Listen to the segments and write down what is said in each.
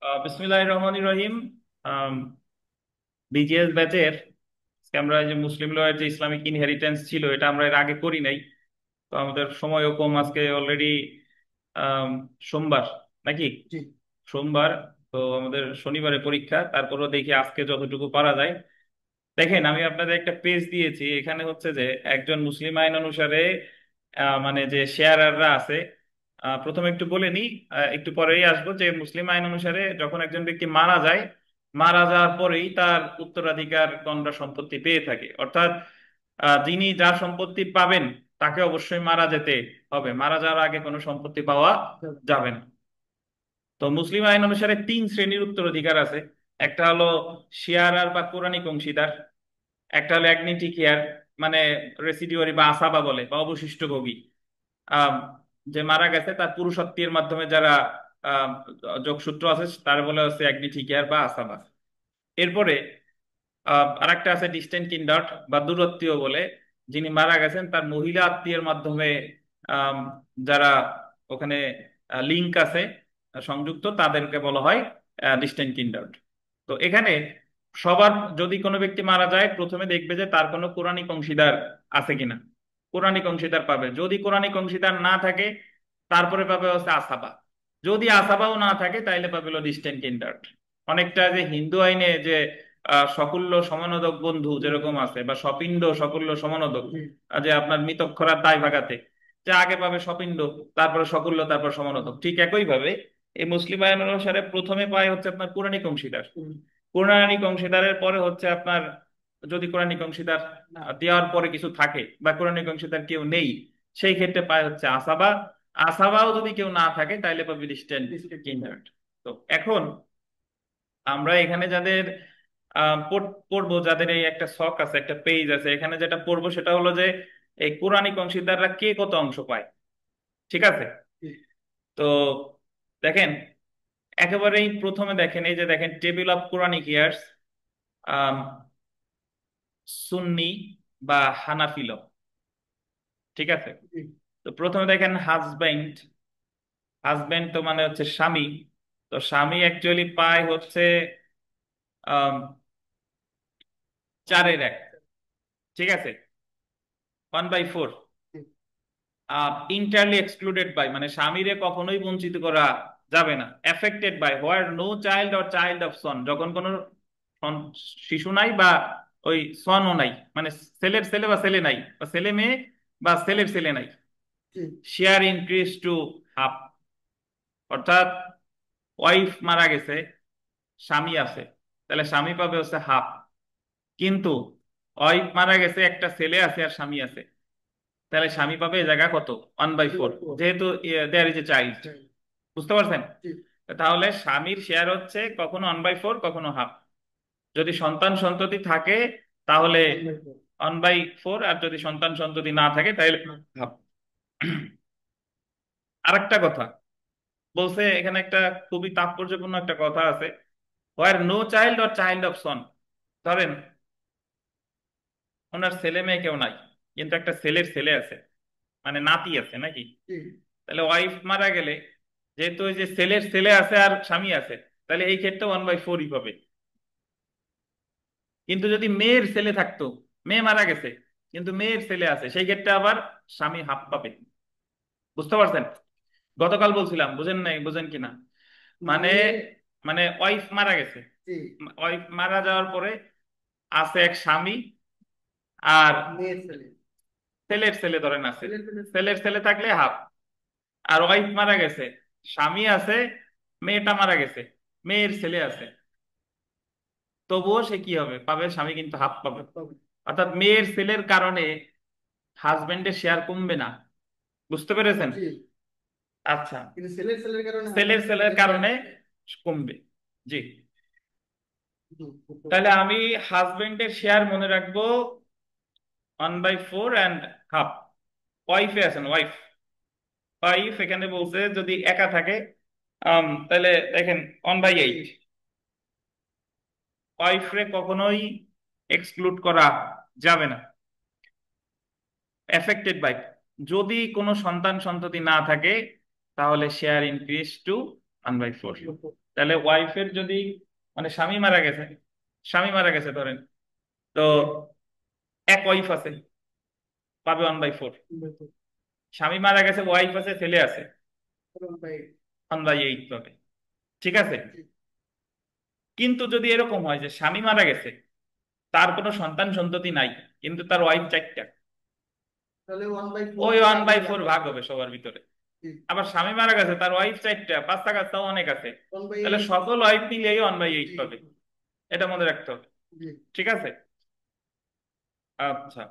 বিসমিল্লাহির রহমানির রহিম। বিজিএস ব্যাচের আমরা এই যে মুসলিম লয়ের যে ইসলামিক ইনহেরিটেন্স ছিল এটা আমরা এর আগে করি নাই। তো আমাদের সময়ও কম, আজকে অলরেডি সোমবার নাকি জি। সোমবার। তো আমাদের শনিবারে পরীক্ষা, তারপরও দেখি আজকে যতটুকু পারা যায়। দেখেন, আমি আপনাদের একটা পেজ দিয়েছি, এখানে হচ্ছে যে একজন মুসলিম আইন অনুসারে মানে যে শেয়ারাররা আছে। প্রথমে একটু বলে নিই, একটু পরেই আসবো যে মুসলিম আইন অনুসারে যখন একজন ব্যক্তি মারা যায়, মারা যাওয়ার পরেই তার উত্তরাধিকার গণরা সম্পত্তি পেয়ে থাকে। অর্থাৎ যিনি যার সম্পত্তি পাবেন তাকে অবশ্যই মারা যেতে হবে, মারা যাওয়ার আগে কোনো সম্পত্তি পাওয়া যাবে না। তো মুসলিম আইন অনুসারে তিন শ্রেণীর উত্তরাধিকার আছে। একটা হলো শেয়ারার বা কোরআনিক অংশীদার, একটা হলো অ্যাগনিটিকিয়ার মানে রেসিডিওয়ারি বা আসাবা বলে বা অবশিষ্ট ভোগী। আম, যে মারা গেছে তার পুরুষত্বের মাধ্যমে যারা আম, যোগসূত্র আছে তার বলে হচ্ছে অ্যাগনিটিকিয়ার বা আসাবা। এরপরে আরেকটা আছে ডিস্টেন্ট কিন্ডার বা দূরত্বীয় বলে, যিনি মারা গেছেন তার মহিলা আত্মীয়ের মাধ্যমে আম, যারা ওখানে লিঙ্ক আছে, সংযুক্ত, তাদেরকে বলা হয় ডিস্টেন্ট কিন্ডার। তো এখানে সবার, যদি কোনো ব্যক্তি মারা যায় প্রথমে দেখবে যে তার কোনো কোরআনিক অংশীদার আছে কিনা। কোরআনিক অংশীদার পাবে, যদি কোরআনিক অংশীদার না থাকে তারপরে পাবে হচ্ছে আসাবা। যদি আসাবাও না থাকে তাইলে পাবে হলো ডিস্টেন্ট কিন্ডার। অনেকটা যে হিন্দু আইনে যে সকল্য সমানোদক বন্ধু যেরকম আছে, বা সপিণ্ড সকল্য সমানোদক, জি। যে আপনার মৃতক্ষরার দায় ভাগাতে, যে আগে পাবে সপিণ্ড, তারপরে সকল্য, তারপর সমানোদক, ঠিক একই ভাবে এই মুসলিম আইন অনুসারে প্রথমে পায় হচ্ছে আপনার কোরআনিক অংশীদার। কোরআনিক অংশীদারের পরে হচ্ছে আপনার, যদি কোরআনিক অংশীদার দেওয়ার পরে কিছু থাকে বা কোরআনিক অংশীদার কেউ নেই, সেই ক্ষেত্রে পায় হচ্ছে আসাবা। আসাবাও যদি কেউ না থাকে তাইলে পাবে ডিস্টেন্ট কিন্ডার। তো এখন আমরা এখানে যাদের পড়বো, যাদের এই একটা শখ আছে, একটা পেজ আছে, এখানে যেটা পড়বো সেটা হলো যে এই কোরআনিক অংশীদাররা কে কত অংশ পায়। ঠিক আছে? জি। তো দেখেন, একেবারেই প্রথমে দেখেন, এই যে দেখেন টেবিল অফ কোরআনিক ইয়ার্স, সুন্নি বা হানাফি ল। ঠিক আছে? জি। তো প্রথমে দেখেন হাজবেন্ড। হাজবেন্ড তো মানে হচ্ছে স্বামী। তো স্বামী অ্যাকচুয়ালি পায় হচ্ছে আম, 4/1। ঠিক আছে? 1/4। জি। ইন্টারলি এক্সক্লুডেড বাই মানে স্বামীরে কখনোই বঞ্চিত করা যাবে না। Affected by where no child or child of son, যখন কোনো শিশু নাই বা ওই সনও নাই, মানে ছেলের ছেলে বা ছেলে নাই, বা ছেলে মেয়ে বা ছেলের ছেলে নাই। জি। Share increase to half. অর্থাৎ ওয়াইফ মারা গেছে, স্বামী আছে, তাহলে স্বামী পাবে হচ্ছে হাফ। কিন্তু ওয়াইফ মারা গেছে, একটা ছেলে আছে আর স্বামী আছে, তাহলে স্বামী পাবে এই জায়গা কত? 1/4, যেহেতু দেয়ার ইজ এ চাইল্ড। জি। বুঝতে পারছেন? জি। তাহলে স্বামীর শেয়ার হচ্ছে কখনো 1/4, কখনো হাফ। যদি সন্তান সন্ততি থাকে তাহলে অনলাইন। 1/4, আর যদি সন্তান সন্ততি না থাকে তাহলে হাফ। আরেকটা কথা বলছে এখানে, একটা খুবই তাৎপর্যপূর্ণ একটা কথা আছে, where no child or child of son. ধরেন ওনার ছেলে মেয়ে কেউ নাই, কিন্তু একটা ছেলের ছেলে আছে, মানে নাতি আছে নাকি। জি। তাহলে ওয়াইফ মারা গেলে, যেহেতু ওই যে ছেলের ছেলে আছে আর স্বামী আছে, তাহলে এই ক্ষেত্রে 1/4ই পাবে। কিন্তু যদি মেয়ের ছেলে থাকতো, মেয়ে মারা গেছে কিন্তু মেয়ের ছেলে আছে, সেই ক্ষেত্রে আবার স্বামী হাফ পাবে। বুঝতে পারছেন? গতকাল বলছিলাম, বুঝেন নাই? বুঝেন কিনা? মানে, মানে। মানে ওয়াইফ মারা গেছে, জি। ওয়াইফ মারা যাওয়ার পরে আছে এক স্বামী আর মেয়ের ছেলে। ছেলের ছেলে ধরেন আছে। ছেলের ছেলে। ছেলের ছেলে থাকলে হাফ। আর ওয়াইফ মারা গেছে, স্বামী আছে, মেয়েটা মারা গেছে, মেয়ের ছেলে আছে, তবুও সে কি হবে? পাবে, স্বামী কিন্তু হাফ পাবে। পাবে। অর্থাৎ মেয়ের ছেলের কারণে হাজবেন্ডের শেয়ার কমবে না। বুঝতে পেরেছেন? জি। আচ্ছা, কিন্তু ছেলের ছেলের কারণে ছেলের হাজবেন্ডের ছেলের শেয়ার কারণে কমবে। কমবে। জি। জি, বুঝতে তাহলে পারছি। আমি হাজবেন্ডের শেয়ার মনে রাখবো 1/4 অ্যান্ড হাফ। ওয়াইফে আছেন, ওয়াইফ, ওয়াইফ এখানে বলছে যদি একা থাকে, তাহলে দেখেন 1/8। ওয়াইফ রে কখনোই এক্সক্লুড করা যাবে না। এফেক্টেড বাই, যদি কোনো সন্তান সন্ততি না থাকে তাহলে শেয়ার ইনক্রিজ টু 1/4। তাহলে ওয়াইফের যদি মানে স্বামী মারা গেছে, স্বামী মারা গেছে ধরেন, তো এক ওয়াইফ আছে, পাবে 1/4। স্বামী মারা গেছে, ওয়াইফ আছে, ছেলে আছে, 1/8 পাবে। ঠিক আছে। কিন্তু যদি এরকম হয় যে স্বামী মারা গেছে, তার কোনো সন্তান সন্ততি নাই, কিন্তু তার ওয়াইফ চারটা, তাহলে 1/4 ওই ওয়ান ভাগ বাই হয়ে ফোর যাবে। ভাগ হবে সবার ভিতরে। জি। আবার স্বামী মারা গেছে, তার ওয়াইফ চারটা, পাঁচটা গাছ তাও অনেক আছে, তাহলে 1/8। সকল ওয়াইফ মিলিয়ে 1/8 জি। পাবে। এটা মনে রাখতে হবে। জি। ঠিক আছে। আচ্ছা,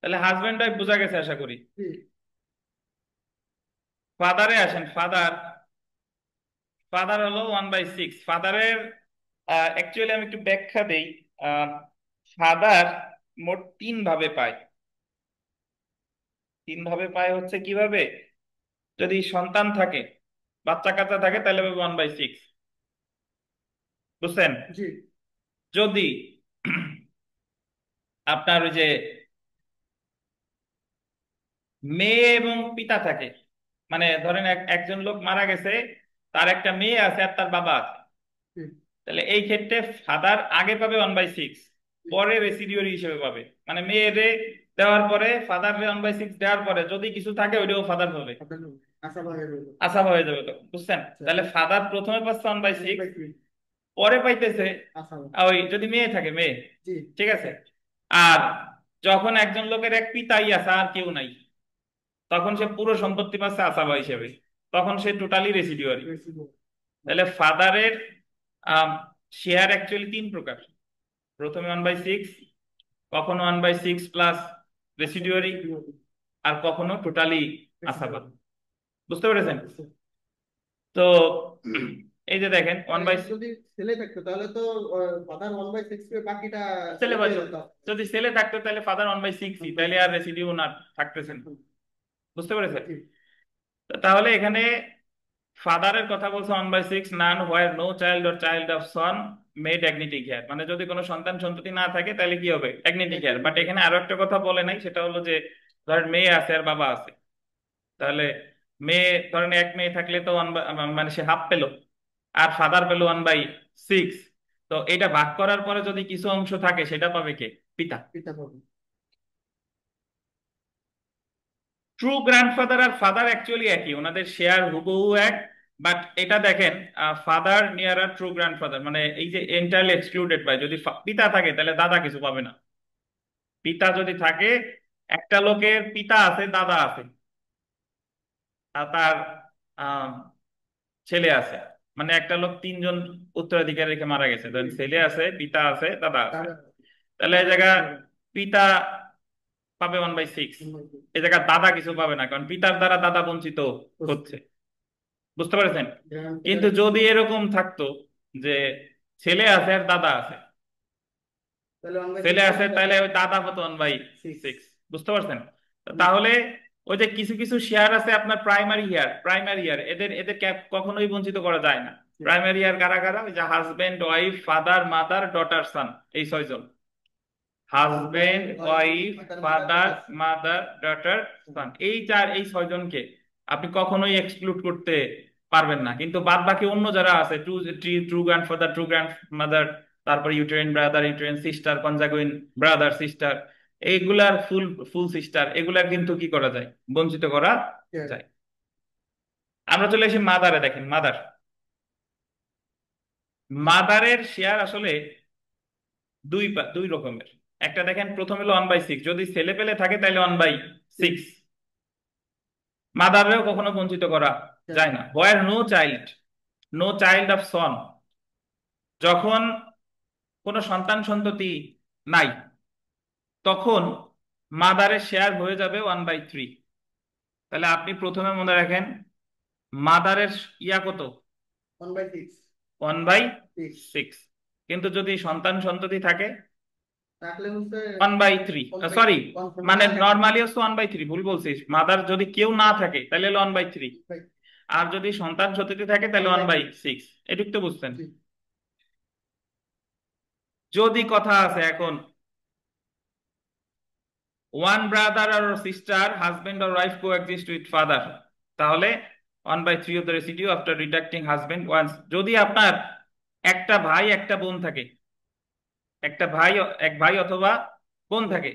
তাহলে হাজবেন্ড ওয়াইফ বোঝা গেছে আশা করি। জি। ফাদারে আসেন, ফাদার। ফাদার হলো 1/6। ফাদারের অ্যাকচুয়ালি আমি একটু ব্যাখ্যা দেই। ফাদার মোট তিন ভাবে পায়। তিন ভাবে পায় হচ্ছে কিভাবে, যদি সন্তান থাকে, বাচ্চা কাচ্চা থাকে, তাহলে পাবে 1/6। বুঝছেন? জি। যদি আপনার ওই যে মেয়ে এবং পিতা থাকে, মানে ধরেন একজন লোক মারা গেছে, তার একটা মেয়ে আছে আর তার বাবা আছে, জি। তাহলে এই ক্ষেত্রে ফাদার আগে পাবে 1/6, জি। পরে রেসিডিউরি হিসেবে পাবে। মানে মেয়েরে দেওয়ার পরে ফাদার 1/6 দেওয়ার পরে যদি কিছু থাকে ওইটাও ফাদার হবে, আপনার আশা ভাগ হয়ে যাবে। আসাম হয়ে যাবে তো। বুঝছেন? আচ্ছা, তাহলে ফাদার প্রথমে পাচ্ছে 1/6, 1/3 পরে পাইতেছে আশা ভাগ। ওই যদি মেয়ে থাকে মেয়ে। জি। ঠিক আছে। আর যখন একজন লোকের এক পিতাই আছে আর কেউ নাই, তখন সে পুরো সম্পত্তি পাচ্ছে আসাবা হিসেবে, তখন সে টোটালি রেসিডিউয়ারি। বেশি বড়। তাহলে ফাদারের শেয়ার অ্যাকচুয়ালি তিন প্রকার। প্রথমে 1/6, কখনো 1/6 প্লাস রেসিডিউয়ারি, বেশি বড়। আর কখনো টোটালি বেশি আসাবা। বড়। বুঝতে পেরেছেন? তো এই যে দেখেন ওয়ান তাহলে বাই যদি ছেলে থাকতো তাহলে তো ফাদার 1/6 পেয়ে বাকিটা ছেলে ছেলেকে বাঁচত। হতো। যদি ছেলে থাকতো তাহলে ফাদার 1/6ই, তাহলে আর 1/6। রেসিডিউ না থাকতেছেন। বুঝতে পেরেছেন? জি। তাহলে এখানে ফাদারের কথা বলছে 1/6, none where no child or child of son made agnatic heir, মানে যদি কোনো সন্তান সন্ততি না থাকে তাহলে কি হবে, অ্যাগনিটিক হেয়ার। বাট এখানে আরো একটা কথা বলে নাই, সেটা হলো যে ধরেন মেয়ে আছে আর বাবা আছে, তাহলে মেয়ে ধরেন এক মেয়ে থাকলে তো মানে সে হাফ পেলো, আর ফাদার পেলো 1/6। তো এটা ভাগ করার পরে যদি কিছু অংশ থাকে সেটা পাবে কে, পিতা। পিতা পাবে। ট্রু গ্র্যান্ডফাদার আর ফাদার অ্যাকচুয়ালি একই, ওনাদের শেয়ার হুবহু এক। বাট এটা দেখেন, ফাদার নিয়ার আর ট্রু গ্র্যান্ডফাদার, মানে এই যে এন্টারলি এক্সক্লুডেড বাই, যদি পিতা থাকে তাহলে দাদা কিছু পাবে না। পিতা যদি থাকে, একটা লোকের পিতা আছে, দাদা আছে, আর তার আহ, ছেলে আছে, মানে একটা লোক তিনজন উত্তরাধিকারী রেখে মারা গেছে, ধরেন ছেলে আছে, পিতা আছে, দাদা আছে, তারা তাহলে এই দাদা জায়গা কিছু পাবে না। পিতা পাবে 1/6। 1/6 এই জায়গা দাদা কিছু পাবে না, কারণ পিতার দ্বারা দাদা বঞ্চিত বুঝছি। হচ্ছে। বুঝতে পেরেছেন? গ্র্যান্ডফাদার। কিন্তু যদি এরকম থাকতো যে ছেলে আছে আর দাদা আছে, তাহলে ছেলে 1/6 আছে পাবে তাহলে দাদা। ওই দাদা হতো ওয়ান বাই 6। সিক্স বুঝতে পারছেন? তো তাহলে ওই যে কিছু কিছু শেয়ার আছে আপনার প্রাইমারি ইয়ার, প্রাইমারি ইয়ার, এদের এদের কখনোই বঞ্চিত করা যায় না। প্রাইমারি ইয়ার কারা কারা? ওই যে husband wife father mother daughter son, এই ছয়জন। Husband wife father mother daughter son, এই চার, এই ছয়জনকে আপনি কখনোই এক্সক্লুড করতে পারবেন না। কিন্তু বাদ বাকি অন্য যারা আছে, true true grandfather, true grandmother, তারপর uterine brother, uterine sister, consanguine brother sister, এইগুলার ফুল ফুল সিস্টার, এগুলার কিন্তু কি করা যায়, বঞ্চিত করা যায়। আমরা চলে আসি মাদারে। দেখেন মাদার, মাদারের শেয়ার আসলে দুই রকমের। একটা দেখেন প্রথম হলো 1/6, যদি ছেলে পেলে থাকে তাহলে 1/6, মাদারেও কখনো বঞ্চিত করা যায় না। Where no child, no child of son, যখন কোনো সন্তান সন্ততি নাই, তখন মাদারের শেয়ার হয়ে যাবে 1/3। তাহলে আপনি প্রথমে মনে রাখেন মাদারের ইয়া কত, 1/6। 1/6। কিন্তু যদি সন্তান সন্ততি থাকে থাকলে হচ্ছে 1/3, সরি, মানে নর্মালি হচ্ছে 1/3, ভুল বলছিস, মাদার যদি কেউ না থাকে তাহলে হলো 1/3, আর যদি সন্তান সন্ততি থাকে তাহলে 1/6। এটুক তো বুঝছেন? যদি কথা আছে এখন ওয়ান ব্রাদার আর সিস্টার, হাজবেন্ড আর wife coexist with father, তাহলে 1/3 of the residue after deducting husband ones, যদি আপনার একটা ভাই একটা বোন থাকে, একটা ভাই, এক ভাই অথবা বোন থাকে,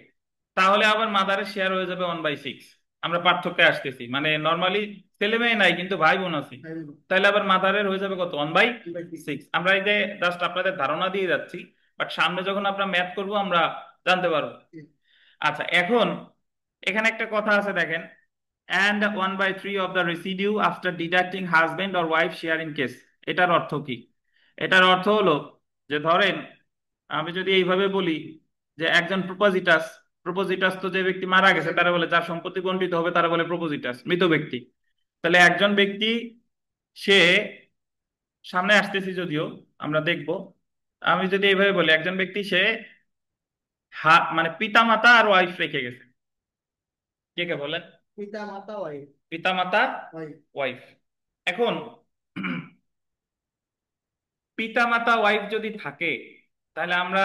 তাহলে আবার মাদারের শেয়ার হয়ে যাবে 1/6। আমরা পার্থক্যে আসতেছি, মানে নর্মালি ছেলে মেয়ে নাই কিন্তু ভাই বোন আছে, তাহলে আবার মাদারের হয়ে যাবে কত, 1/6। আমরা এই যে জাস্ট আপনাদের ধারণা দিয়ে যাচ্ছি, বাট সামনে যখন আমরা ম্যাথ করব আমরা জানতে পারবো। আচ্ছা, এখন এখানে একটা কথা আছে দেখেন, and 1/3 of the residue after deducting husband or wife share in case। এটার অর্থ কি? এটার অর্থ হলো যে ধরেন আমি যদি এইভাবে বলি যে একজন প্রপোজিটাস, প্রপোজিটাস তো যে ব্যক্তি মারা গেছে তারা বলে, যার সম্পত্তি বন্টিত হবে তারা বলে প্রপোজিটাস, মৃত ব্যক্তি। তাহলে একজন ব্যক্তি, সে, সামনে আসতেছি যদিও আমরা দেখব, আমি যদি এইভাবে বলি একজন ব্যক্তি সে মানে পিতা মাতা আর ওয়াইফ রেখে গেছে, কে কে বলেন? পিতা মাতা ওয়াইফ। পিতা মাতা ওয়াইফ। ওয়াইফ। এখন পিতা মাতা ওয়াইফ যদি থাকে, তাহলে আমরা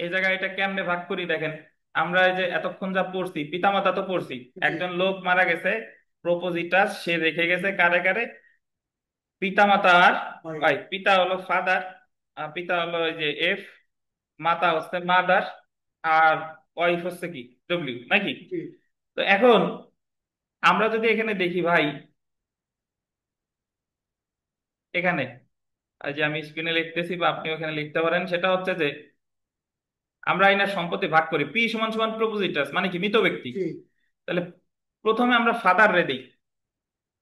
এই জায়গায় এটা কেমনে ভাগ করি দেখেন। আমরা এই যে এতক্ষণ যা পড়ছি, পিতা মাতা তো পড়ছি, একজন লোক মারা গেছে, প্রপোজিটাস, সে রেখে গেছে কারে কারে, পিতা মাতা আর ওয়াইফ। পিতা হলো ফাদার, পিতা হলো এই যে এফ, মাতা হচ্ছে মাদার, আর ওয়াইফ হচ্ছে কি, ডব্লিউ, নাকি? তো এখন আমরা যদি এখানে দেখি ভাই, এখানে এই যে আমি স্ক্রিনে লিখতেছি বা আপনি ওখানে লিখতে পারেন, সেটা হচ্ছে যে আমরা এনার সম্পত্তি ভাগ করি, পি সমান সমান প্রপোজিটাস মানে কি, মৃত ব্যক্তি। তাহলে প্রথমে আমরা ফাদার রে দিই,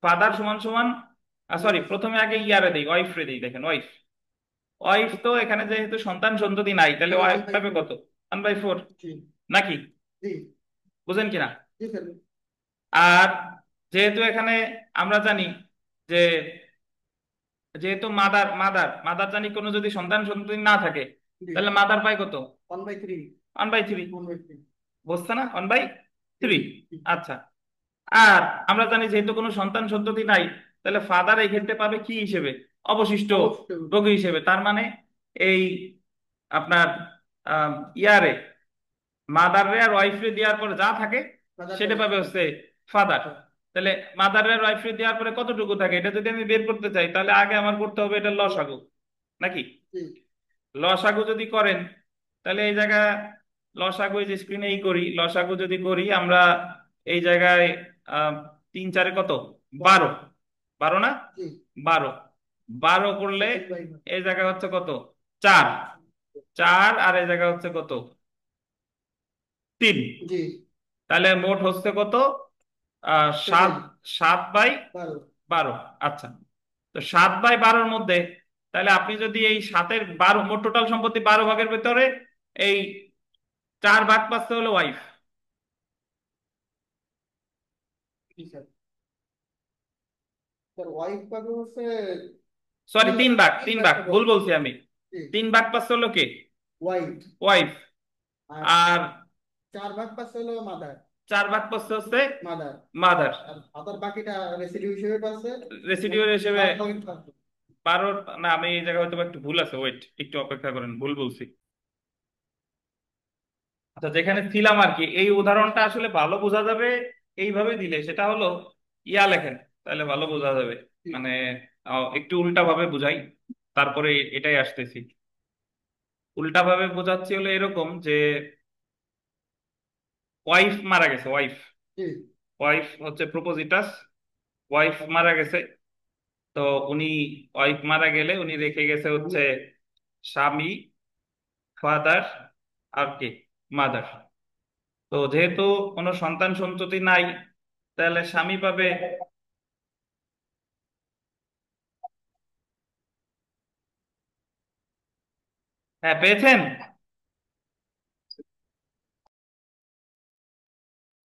ফাদার সমান সমান, সরি, প্রথমে আগে ইয়ারে দিই, ওয়াইফ রে দিই। দেখেন ওয়াইফ, ওয়াইফ তো এখানে যেহেতু সন্তান সন্ততি নাই, তাহলে ওয়াইফ পাবে কত, 1/4, নাকি? বুঝেন কিনা? আর যেহেতু এখানে আমরা জানি যে, যেহেতু মাদার মাদার মাদার জানি কোনো যদি সন্তান সন্ততি না থাকে, তাহলে মাদার পায় কত, 1/3। বুঝছে না, 1/3। আচ্ছা, আর আমরা জানি যেহেতু কোনো সন্তান সন্ততি নাই, তাহলে ফাদার এই ক্ষেত্রে পাবে কি হিসেবে, অবশিষ্ট ভোগী হিসেবে। তার মানে এই আপনার ইয়ারে মাদারে আর ওয়াইফে দেওয়ার পরে যা থাকে সেটা পাবে হচ্ছে ফাদার। তাহলে মাদারে আর ওয়াইফে দেওয়ার পরে কতটুকু থাকে, এটা যদি আমি বের করতে চাই, তাহলে আগে আমার করতে হবে এটা লসাগু, নাকি? লসাগু যদি করেন, তাহলে এই জায়গায় লসাগু, এই যে স্ক্রিনেই করি, লসাগু যদি করি আমরা এই জায়গায় 3 4 কত, 12, 12 না, 12, 12 করলে এই জায়গায় হচ্ছে কত, 4, 4, আর এই জায়গায় হচ্ছে কত, 3। তাহলে মোট হচ্ছে কত, 7, 7/12। আচ্ছা, তো 7/12-র মধ্যে, তাহলে আপনি যদি এই 7-এর 12, মোট টোটাল সম্পত্তি 12 ভাগের ভেতরে এই 4 ভাগ পাচ্ছে হলো ওয়াইফ, ওয়াইফ পাবে হচ্ছে সরি 3 ভাগ, 3 ভাগ পাবে। ভুল বলছি আমি, 3 ভাগ পাচ্ছে হলো কে, ওয়াইফ। ওয়াইফ। আর আর 4 ভাগ পাচ্ছে হলো মাদার। 4 ভাগ পাচ্ছে হচ্ছে মাদার। মাদার। আর ফাদার বাকিটা রেসিডিউ হিসেবে পাচ্ছে। রেসিডিউর হিসেবে 5/5। 12, না আমি এই জায়গায় হয়তো একটু ভুল আছে, ওয়েট একটু অপেক্ষা করেন, ভুল বলছি। আচ্ছা, যেখানে ছিলাম আর কি, এই উদাহরণটা আসলে ভালো বোঝা যাবে এইভাবে দিলে, সেটা হলো ইয়া লেখেন, তাহলে ভালো বোঝা যাবে। মানে একটু উল্টা ভাবে বুঝাই, তারপরে এটাই আসতেছি। উল্টা ভাবে বোঝাচ্ছি হলো এরকম যে ওয়াইফ মারা গেছে, ওয়াইফ, ওয়াইফ হচ্ছে প্রপোজিটাস, ওয়াইফ মারা গেছে। তো উনি, ওয়াইফ মারা গেলে উনি রেখে গেছে হচ্ছে স্বামী, ফাদার, আর কে, মাদার। তো যেহেতু কোনো সন্তান সন্ততি নাই, তাহলে স্বামী পাবে, হ্যাঁ পেয়েছেন।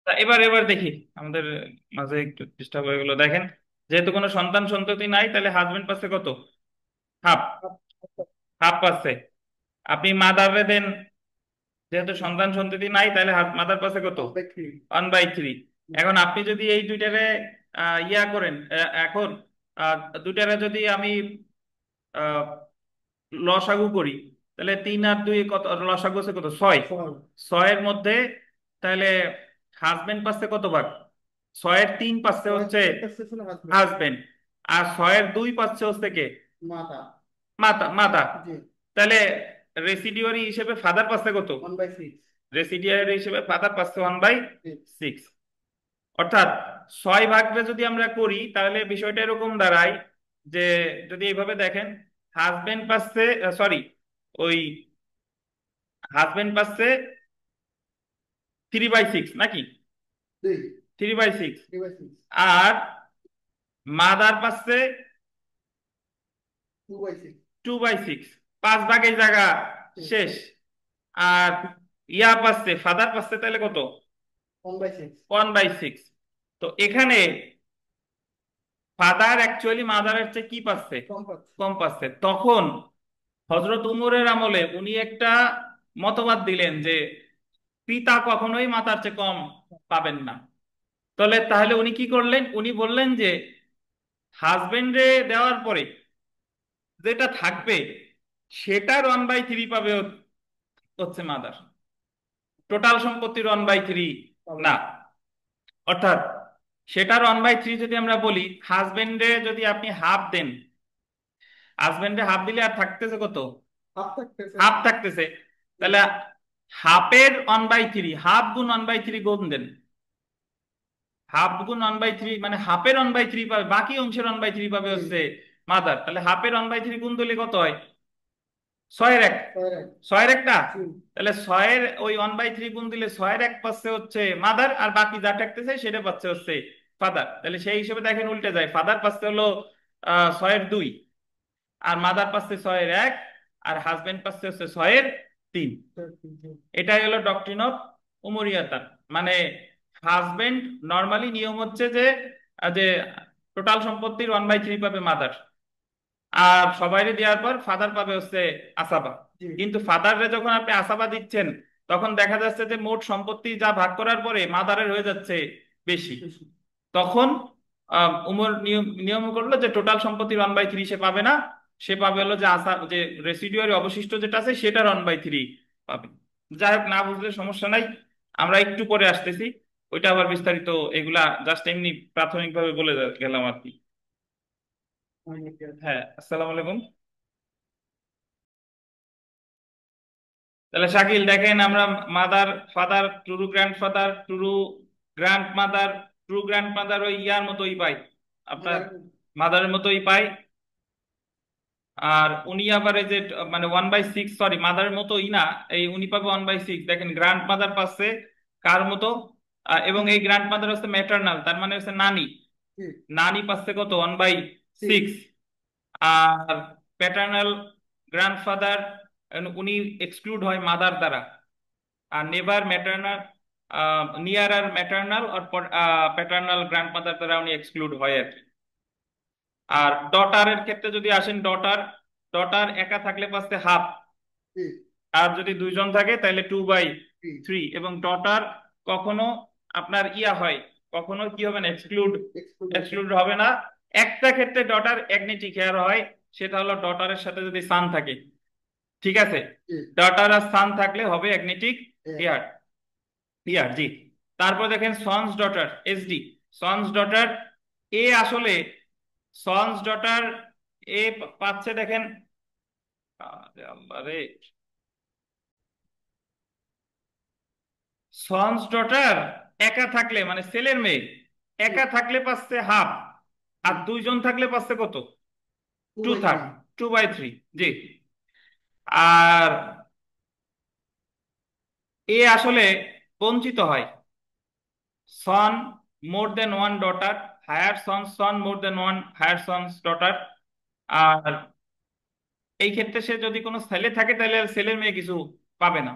তা এবার এবার দেখি, আমাদের মাঝে একটু ডিস্টার্ব হয়ে গেল। দেখেন, যেহেতু কোনো সন্তান সন্ততি নাই, তাহলে হাজবেন্ড পাচ্ছে কত, হাফ, হাফ পাচ্ছে। আপনি মাদারে দেন, যেহেতু সন্তান সন্ততি নাই, তাহলে মাদার পাচ্ছে কত, 1/3। এখন আপনি যদি এই দুইটারে ইয়া করেন, এখন আহ, দুইটারে যদি আমি আহ, লসাগু করি, তাহলে 3 আর 2 কত, লসাগু হচ্ছে কত, 6, 6-এর মধ্যে তাহলে হাজবেন্ড পাচ্ছে কত ভাগ, 6-এর 3 পাচ্ছে হচ্ছে হাজবেন্ড। আর 6-এর 2 পাচ্ছে হচ্ছে কে? মাতা। মাতা, মাতা। জি। তাহলে রেসিডিউয়ারি হিসেবে ফাদার পাচ্ছে কত? 1/6। রেসিডিউয়ারি হিসেবে ফাদার পাচ্ছে 1/6। 6। অর্থাৎ 6 ভাগটা যদি আমরা করি তাহলে বিষয়টা এরকম দাঁড়ায় যে, যদি এইভাবে দেখেন, হাজবেন্ড পাচ্ছে, সরি, ওই হাজবেন্ড পাচ্ছে 3/6 নাকি? 2। 3/6। 3/6। আর মাদার পাচ্ছে 2/6। 2/6। 5 ভাগের জায়গা শেষ। শেষ। আর ইয়া পাচ্ছে, ফাদার পাচ্ছে তাহলে কত? 1/6। 1/6। তো এখানে ফাদার অ্যাকচুয়ালি মাদারের চেয়ে কি পাচ্ছে? কম পাচ্ছে। কম পাচ্ছে। তখন হযরত উমরের আমলে উনি একটা মতবাদ দিলেন যে পিতা কখনোই মাতার চেয়ে কম পাবেন না। তাহলে উনি কি করলেন? উনি বললেন যে হাজবেন্ডে দেওয়ার পরে যেটা থাকবে সেটার 1/3 পাবে হচ্ছে মাদার, টোটাল সম্পত্তির 1/3 পাবে না। না। অর্থাৎ সেটার 1/3 যদি আমরা বলি, হাজবেন্ডে যদি আপনি হাফ দেন, হাজবেন্ডে হাফ দিলে আর থাকতেছে কত? হাফ থাকতেছে। হাফ থাকতেছে। জি। তাহলে হাফের 1/3, হাফ গুণ 1/3 গুণ দেন, হাফ গুণ 1/3 মানে হাফের 1/3 পাবে, বাকি অংশের 1/3 পাবে জি। হচ্ছে মাদার। তাহলে হাফের 1/3 গুণ দিলে কত হয়? 6-এর 1। 6/1। 6-এর 1টা। জি। তাহলে 6-এর ওই 1/3 গুণ দিলে 6-এর 1 পাচ্ছে হচ্ছে মাদার, আর বাকি যা থাকতেছে সেটা পাচ্ছে হচ্ছে ফাদার। তাহলে সেই হিসেবে দেখেন উল্টে যায়, ফাদার পাচ্ছে হলো 6-এর 2, আর মাদার পাচ্ছে 6-এর 1, আর হাজবেন্ড পাচ্ছে হচ্ছে 6-এর 3। জি। এটাই হলো ডক্ট্রিন অফ উমরিয়াতান। মানে হাজবেন্ড নর্মালি নিয়ম হচ্ছে যে যে টোটাল সম্পত্তির 1/3 পাবে মাদার, আর সবাইরে দেওয়ার পর ফাদার পাবে হচ্ছে আসাবা। জি। কিন্তু ফাদাররে যখন আপনি আসাবা দিচ্ছেন, তখন দেখা যাচ্ছে যে মোট সম্পত্তি যা ভাগ করার পরে মাদারের হয়ে যাচ্ছে বেশি। বেশি। তখন উমর নিয়ম নিয়ম করলো যে টোটাল সম্পত্তির 1/3 সে পাবে না, সে পাবে হলো যে যে রেসিডুয়ারি অবশিষ্ট যেটা আছে সেটার 1/3 পাবে। যাই হোক, না বুঝলে সমস্যা নাই, আমরা একটু পরে আসতেছি, ওইটা আবার বিস্তারিত। এগুলা জাস্ট এমনি প্রাথমিকভাবে বলে গেলাম আর কি। হ্যাঁ, আসসালামু আলাইকুম। তাহলে শাকিল দেখেন, আমরা mother, father, true grandfather, true grand mother, true grand mother ওই ইয়ার মতোই পাই, আপনার আমাদের। মাদারের মতোই পাই। আর উনি আবার এই যে মানে 1/6, সরি মাদারের মতোই না, এই উনি পাবে 1/6। দেখেন গ্র্যান্ড মাদার পাচ্ছে কার মতো? এবং এই গ্র্যান্ড মাদার হচ্ছে ম্যাটারনাল, তার মানে হচ্ছে নানি। জি। নানি পাচ্ছে কত? 1/6। 6। আর প্যাটার্নাল গ্র্যান্ডফাদার উনি এক্সক্লুড হয় মাদার দ্বারা। আর নেভার ম্যাটারনাল, নিয়ারার ম্যাটারনাল আর প্যাটার্নাল গ্র্যান্ডমাদার দ্বারা উনি এক্সক্লুড হয় আর কি। আর ডটারের ক্ষেত্রে যদি আসেন, ডটার, ডটার একা থাকলে পাচ্ছে হাফ, জি। আর যদি দুইজন থাকে তাহলে টু বাই জি। থ্রি এবং ডটার কখনো আপনার ইয়া হয়, কখনো কি হবে না, এক্সক্লুড, এক্সক্লুডেড। এক্সক্লুড হবে না। একটা ক্ষেত্রে ডটার অ্যাগনেটিক হেয়ার হয়, সেটা হলো ডটারের সাথে যদি সান থাকে, ঠিক আছে? জি। ডটার আর সান থাকলে হবে অ্যাগনেটিক হ্যাঁ। হেয়ার, ইয়ার, জি। তারপর দেখেন sons daughter, SD, sons daughter এ আসলে, সন্স ডটার এ পাচ্ছে দেখেন, আরে আল্লাহ রে, সন্স ডটার একা থাকলে মানে ছেলের মেয়ে, জি। একা থাকলে পাচ্ছে হাফ, জি। আর দুইজন থাকলে পাচ্ছে কত? Two two by third, three 2/3, জি। জি। আর এ আসলে বঞ্চিত হয়, son more than one daughter, higher son, son more than one higher sons daughter. আর এই ক্ষেত্রে সে যদি কোনো ছেলে থাকে তাহলে আর ছেলের মেয়ে কিছু পাবে না।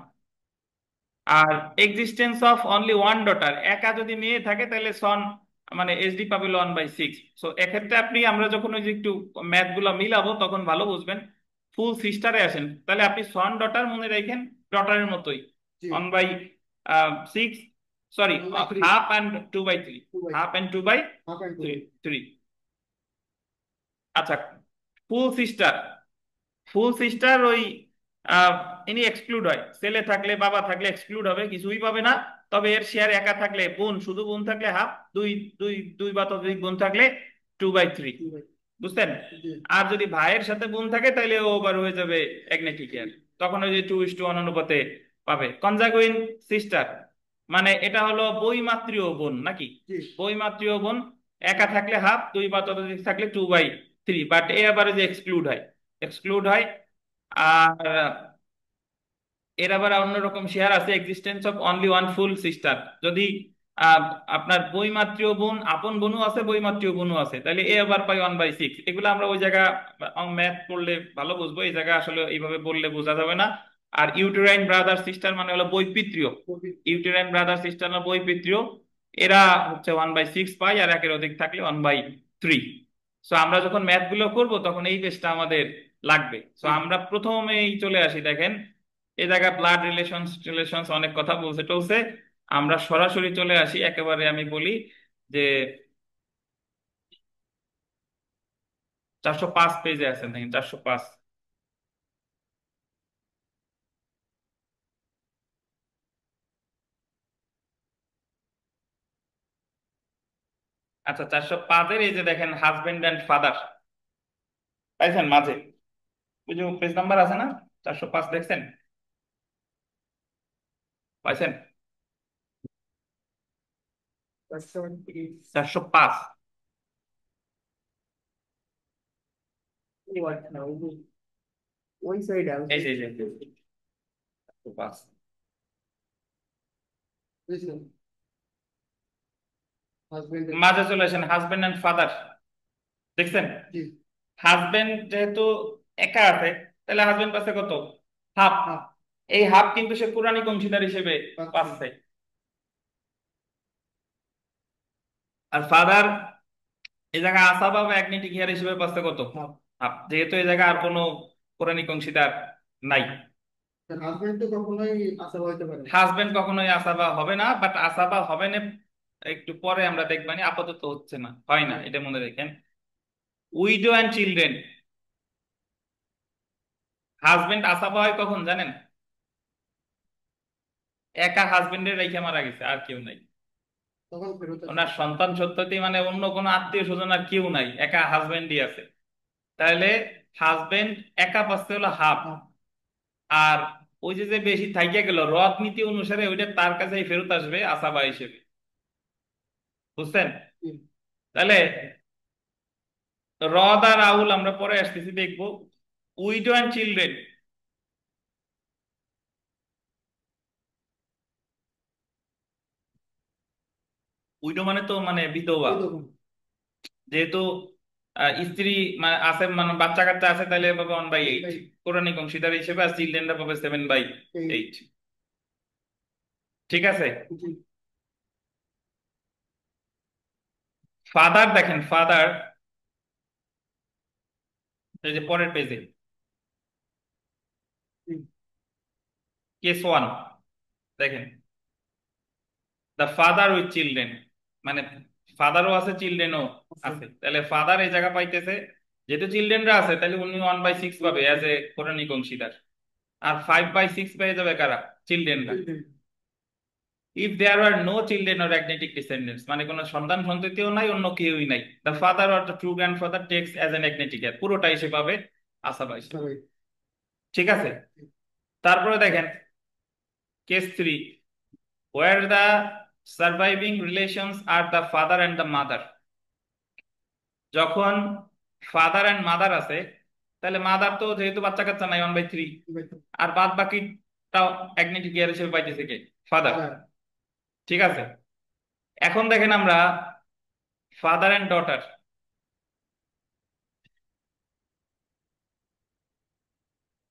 আর existence of only one daughter, একা যদি মেয়ে থাকে তাহলে সন মানে এসডি পাবে 1/6। সো এক্ষেত্রে আপনি, আমরা যখন ওই যে একটু ম্যাথ গুলো মিলাবো তখন ভালো বুঝবেন। ফুল সিস্টারে আসেন, তাহলে আপনি সন ডটার মনে রাখেন ডটারের মতোই, জি। 1/6, sorry, 1/3। Half and 2/3, 2/3। Half and two by half and 2 three by. Three আচ্ছা, ফুল সিস্টার, ফুল সিস্টার ওই ইনি এক্সক্লুড হয়, ছেলে থাকলে বাবা থাকলে এক্সক্লুড হবে, কিছুই পাবে না। তবে এর শেয়ার একা থাকলে, বোন, শুধু বোন থাকলে হাফ, দুই দুই দুই বা ততোধিক বোন থাকলে 2/3। 2/3। বুঝছেন? জি। আর যদি ভাইয়ের সাথে বোন থাকে তাহলে ও ওভার হয়ে যাবে অ্যাগনেটিক ইয়ার, তখন ওই যে 2:1 অনুপাতে পাবে। কনজাগুইন সিস্টার মানে এটা হলো বৈমাত্রীয় বোন নাকি? জি। বৈমাত্রীয় বোন একা থাকলে হাফ, দুই বা ততোধিক থাকলে 2/3, বাট এ আবার যে এক্সক্লুড হয়, এক্সক্লুড হয়। আর এর আবার অন্যরকম শেয়ার আছে, existence of only one full sister. যদি আহ, আপনার বৈমাত্রীয় বোন, আপন বোনও আছে, বৈমাত্রীয় বোনও আছে, তাহলে এ আবার পাই 1/6। এগুলো আমরা ওই জায়গা ম্যাথ পড়লে ভালো বুঝবো, এই জায়গা আসলে এইভাবে বললে বোঝা যাবে না। আর ইউটেরাইন ব্রাদার সিস্টার মানে হলো বৈপিত্রীয়, ইউটেরাইন ব্রাদার সিস্টার না বৈপিত্রীয়, এরা হচ্ছে 1/6 পাই, আর একের অধিক থাকলে 1/3। সো আমরা যখন ম্যাথ গুলো করবো তখন এই পেজটা আমাদের লাগবে। সো জি। আমরা প্রথমেই চলে আসি, দেখেন এই জায়গায় ব্লাড রিলেশনস রিলেশনস অনেক কথা বলছে টলছে, আমরা সরাসরি চলে আসি একেবারে। আমি বলি যে 405 পেজে আছেন, দেখেন 405। আচ্ছা, 405-এর এই যে দেখেন হাজবেন্ড অ্যান্ড ফাদার, পাইছেন মাঝে ওই যে পেজ নাম্বার আছে না, 405 দেখছেন? পাইছেন? 405। ওই সাইডে এই আছে। যে এই যে 405, বুঝছেন? হাজবেন্ড। মাঝে চলে আসেন হাজবেন্ড অ্যান্ড ফাদার, দেখছেন? জি। হাজবেন্ড যেহেতু একা আছে, তাহলে হাজবেন্ড পাচ্ছে কত? হাফ। হ্যাঁ। এই হাফ কিন্তু সে পুরানিক অংশীদার হিসেবে পাচ্ছি। পাচ্ছে। আর ফাদার এই জায়গায় আসাবা বা ম্যাগনেটিক হেয়ার হিসেবে পাচ্ছে কত? হ্যাঁ। হাফ, যেহেতু এই জায়গায় আর কোনো পৌরাণিক অংশীদার নাই। হাজবেন্ড তো কখনোই আশা হইতে পারে না। হাজবেন্ড কখনোই আসাবা হবে না, বাট আসাবা হবে না একটু পরে আমরা দেখবানি, আপাতত হচ্ছে না, হয় না, এটা মনে রাখেন। উইডো অ্যান্ড চিলড্রেন, হাজবেন্ড আসাবা হয় কখন জানেন? একা হাজবেন্ডের রেখে মারা গেছে, আর কেউ নাই, তখন ফেরত আসে। ওনার সন্তান সন্ততি মানে অন্য কোনো আত্মীয় স্বজন আর কেউ নাই, একা হাজবেন্ডই আছে। তাহলে হাজবেন্ড একা পাচ্ছে হলো হাফ। হ্যাঁ। আর ওই যে যে বেশি থাইকা গেল রদ নীতি অনুসারে ওইটা তার কাছেই ফেরত আসবে আসাবা হিসেবে, বুঝছেন? জি। তাহলে রদ আর আউল আমরা পরে আসতেছি দেখবো। উইডো অ্যান্ড চিলড্রেন, উইডো মানে তো মানে বিধবা, এই তো। যেহেতু স্ত্রী মানে আছে, মানে বাচ্চা কাচ্চা আছে, তাহলে পাবে 1/8 ভাই। পৌরাণিক অংশীদার হিসেবে, আর চিলড্রেনরা পাবে 7/8। ঠিক আছে? জি। ফাদার দেখেন, ফাদার এই যে পরের পেজে জি। কেস 1 দেখেন, দ্য ফাদার উইথ চিলড্রেন, মানে ফাদারও আছে চিলড্রেনও আচ্ছা। আছে, তাহলে ফাদার এই জায়গা পাইতেছে, যেহেতু চিলড্রেনরা আছে তাহলে উনি 1/6 পাবে অ্যাজ এ পৌরাণিক অংশীদার। আর 5/6 পেয়ে যাবে কারা? চিলড্রেনরা। If there are no children or agnatic descendants, মানে কোনো সন্তান সন্ততিও নাই, অন্য কেউই নাই, the father or the true grandfather takes as an agnatic heir, পুরোটাই সে পাবে আসাবা আচ্ছা হিসেবে। ভাই। ঠিক আছে? তারপরে দেখেন case 3, where the surviving relations are the father and the mother. যখন ফাদার অ্যান্ড মাদার আছে, তাহলে মাদার তো যেহেতু বাচ্চা কাচ্চা নাই 1/3, আর বাদ বাকিটাও অ্যাগনেটিক ইয়ার হিসেবে পাইতেছে কে? ফাদার। ফাদার। ঠিক আছে, এখন দেখেন আমরা ফাদার অ্যান্ড ডটার,